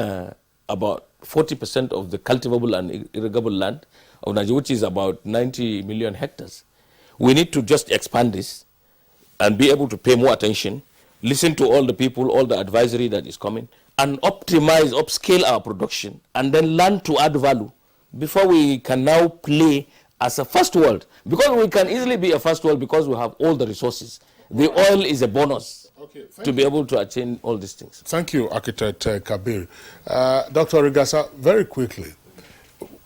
about 40% of the cultivable and irrigable land of Nigeria, which is about 90 million hectares. We need to just expand this and be able to pay more attention, listen to all the people, all the advisory that is coming, and upscale our production, and then learn to add value before we can now play as a first world. Because we can easily be a first world because we have all the resources. The oil is a bonus to be able to attain all these things. Thank you, Architect Kabir. Dr. Rigasa, very quickly,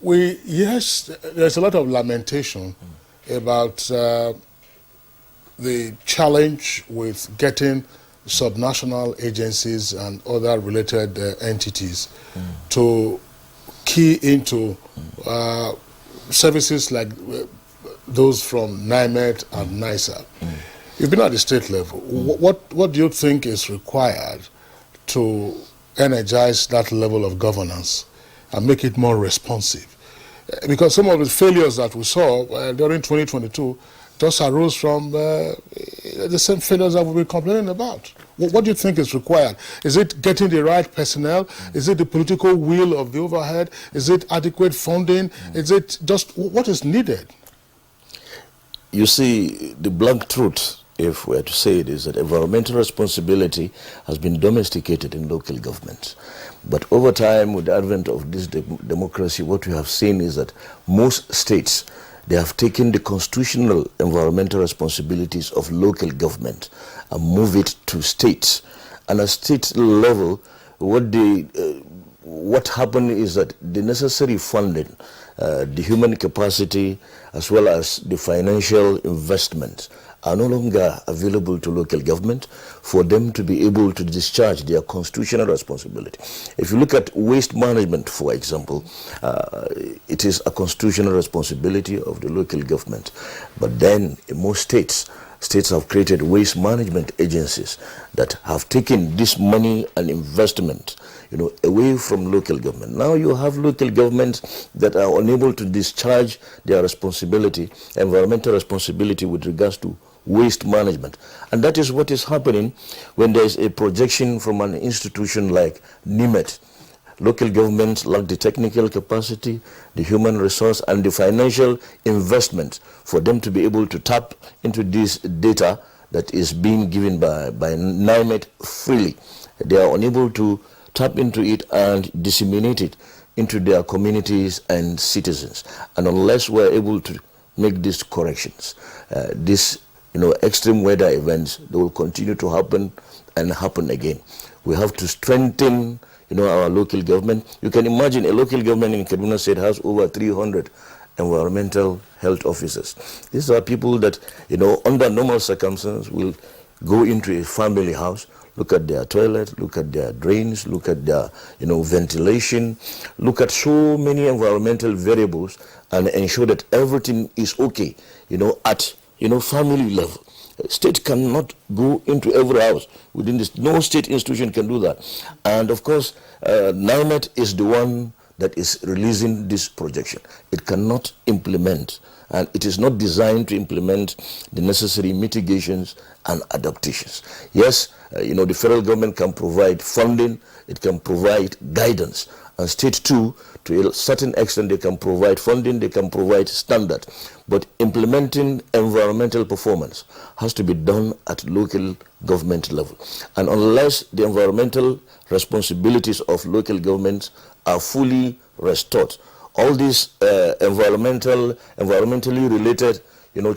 there's a lot of lamentation about the challenge with getting subnational agencies and other related entities to key into services like those from NIMET and NISA. You've been at the state level. What do you think is required to energize that level of governance and make it more responsive? Because some of the failures that we saw during 2022 just arose from the same failures that we've been complaining about. What do you think is required? Is it getting the right personnel? Is it the political will of the overhead? Is it adequate funding? Is it just what is needed? You see, the blunt truth, if we're to say it, is that environmental responsibility has been domesticated in local governments. But over time, with the advent of this democracy, what we have seen is that most states, they have taken the constitutional environmental responsibilities of local government and move it to states. And at state level, what happened is that the necessary funding, the human capacity, as well as the financial investment are no longer available to local government for them to be able to discharge their constitutional responsibility. If you look at waste management, for example, it is a constitutional responsibility of the local government. But then in most states have created waste management agencies that have taken this money and investment, away from local government. Now you have local governments that are unable to discharge their responsibility, environmental responsibility with regards to waste management. And that is what is happening when there is a projection from an institution like NIMET. Local governments lack the technical capacity, the human resource, and the financial investment for them to be able to tap into this data that is being given by NIMET freely. They are unable to tap into it and disseminate it into their communities and citizens. And unless we're able to make these corrections, these extreme weather events, they will continue to happen and happen again. We have to strengthen our local government. You can imagine a local government in Kaduna State has over 300 environmental health officers. These are people that, under normal circumstances will go into a family house, look at their toilet, look at their drains, look at their, ventilation, look at so many environmental variables and ensure that everything is okay, at, family level. State cannot go into every house within this. No state institution can do that. And of course, NIMET is the one that is releasing this projection. It cannot implement, and it is not designed to implement the necessary mitigations and adaptations. Yes, the federal government can provide funding, it can provide guidance, and state too, to a certain extent, they can provide funding, they can provide standard. But implementing environmental performance has to be done at local government level. And unless the environmental responsibilities of local governments are fully restored, all these environmentally related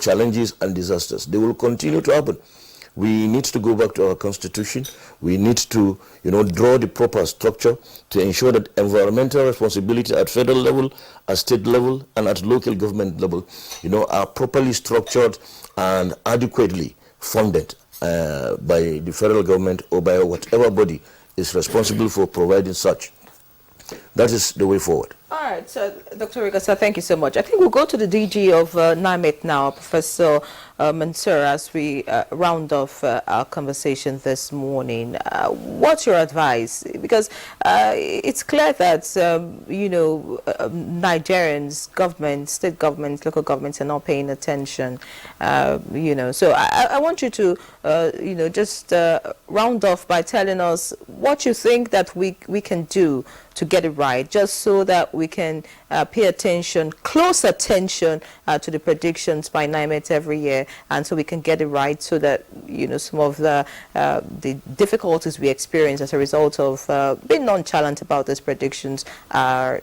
challenges and disasters, they will continue to happen. We need to go back to our constitution. We need to, draw the proper structure to ensure that environmental responsibility at federal level, at state level, and at local government level, are properly structured and adequately funded by the federal government or by whatever body is responsible for providing such. That is the way forward. All right, so Dr. Rigasa, thank you so much. I think we'll go to the DG of NIMET now, Professor Mansour, as we round off our conversation this morning. What's your advice? Because it's clear that, Nigerians, governments, state governments, local governments are not paying attention, So I want you to, just round off by telling us what you think that we can do to get it right, just so that we can pay attention, close attention to the predictions by NIMET every year, and so we can get it right, so that some of the difficulties we experience as a result of being nonchalant about these predictions are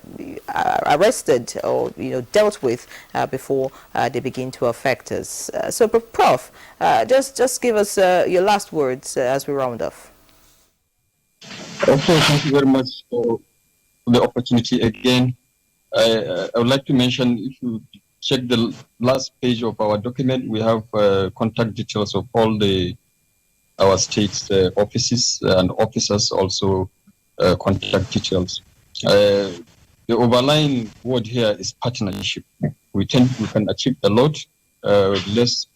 arrested or dealt with before they begin to affect us. So, Prof, just give us your last words as we round off. Okay, thank you very much for the opportunity again. I would like to mention, if you check the last page of our document, we have contact details of all our state's offices and officers, also contact details. The overlying word here is partnership. We can achieve a lot less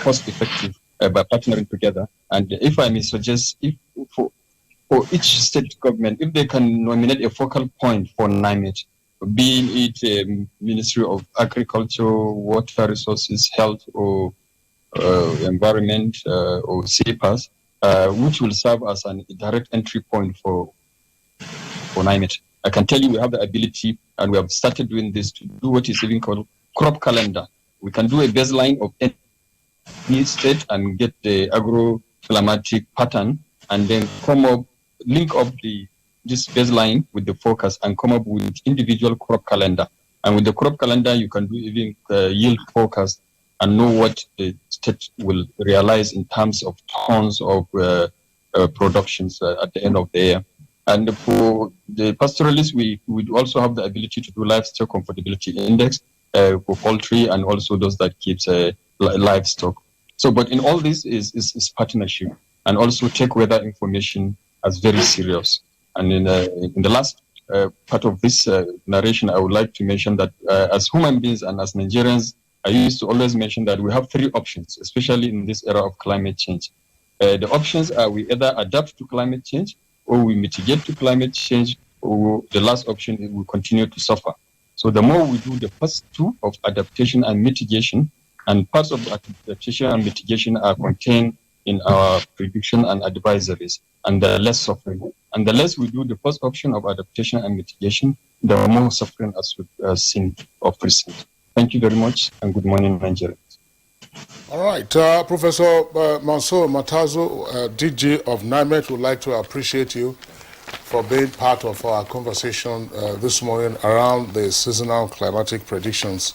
cost effective by partnering together. And if I may suggest, if for each state government, if they can nominate a focal point for NIMET, being it Ministry of Agriculture, Water Resources, Health, or Environment, or CPAS, which will serve as a direct entry point for NIMET. I can tell you we have the ability, and we have started doing this, to do what is even called crop calendar. We can do a baseline of any state and get the agro-climatic pattern, and then link up this baseline with the focus and come up with individual crop calendar. And with the crop calendar, you can do even yield forecast and know what the state will realize in terms of tons of productions at the end of the year. And for the pastoralists, we would also have the ability to do livestock comfortability index for poultry and also those that keeps livestock. So, but in all this is partnership, and also take weather information as very serious. And in the last part of this narration, I would like to mention that as human beings and as Nigerians, I used to always mention that we have three options, especially in this era of climate change. The options are we either adapt to climate change, or we mitigate to climate change, or the last option is we continue to suffer. So the more we do the first two of adaptation and mitigation, and parts of adaptation and mitigation are contained in our prediction and advisories, and the less suffering. And the less we do the first option of adaptation and mitigation, the more suffering as seen of recent. Thank you very much, and good morning, Nigeria. All right, Professor Mansour Matazo, DG of NIMET, would like to appreciate you for being part of our conversation this morning around the seasonal climatic predictions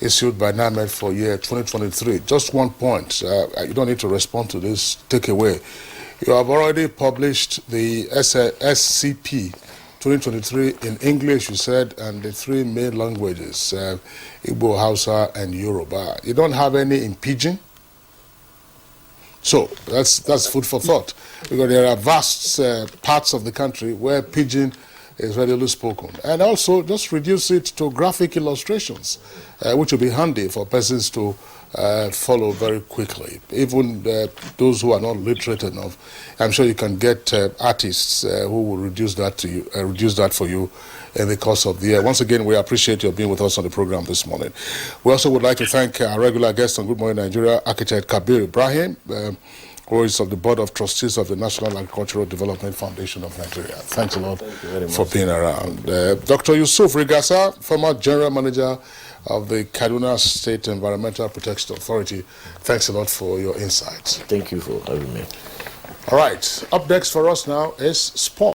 issued by NIMET for year 2023. Just one point, you don't need to respond to this takeaway. You have already published the SCP 2023 in English, you said, and the three main languages, Igbo, Hausa, and Yoruba. You don't have any in Pidgin? So that's food for thought, because there are vast parts of the country where Pidgin is readily spoken. And also just reduce it to graphic illustrations, which will be handy for persons to follow very quickly. Even those who are not literate enough, I'm sure you can get artists who will reduce that for you in the course of the year. Once again, we appreciate your being with us on the program this morning. We also would like to thank our regular guest on Good Morning Nigeria, Architect Kabir Ibrahim, who is of the Board of Trustees of the National Agricultural Development Foundation of Nigeria. Thanks a lot for being around. Dr. Yusuf Rigasa, former General Manager of the Kaduna State Environmental Protection Authority. Thanks a lot for your insights. Thank you for having me. All right, up next for us now is sport.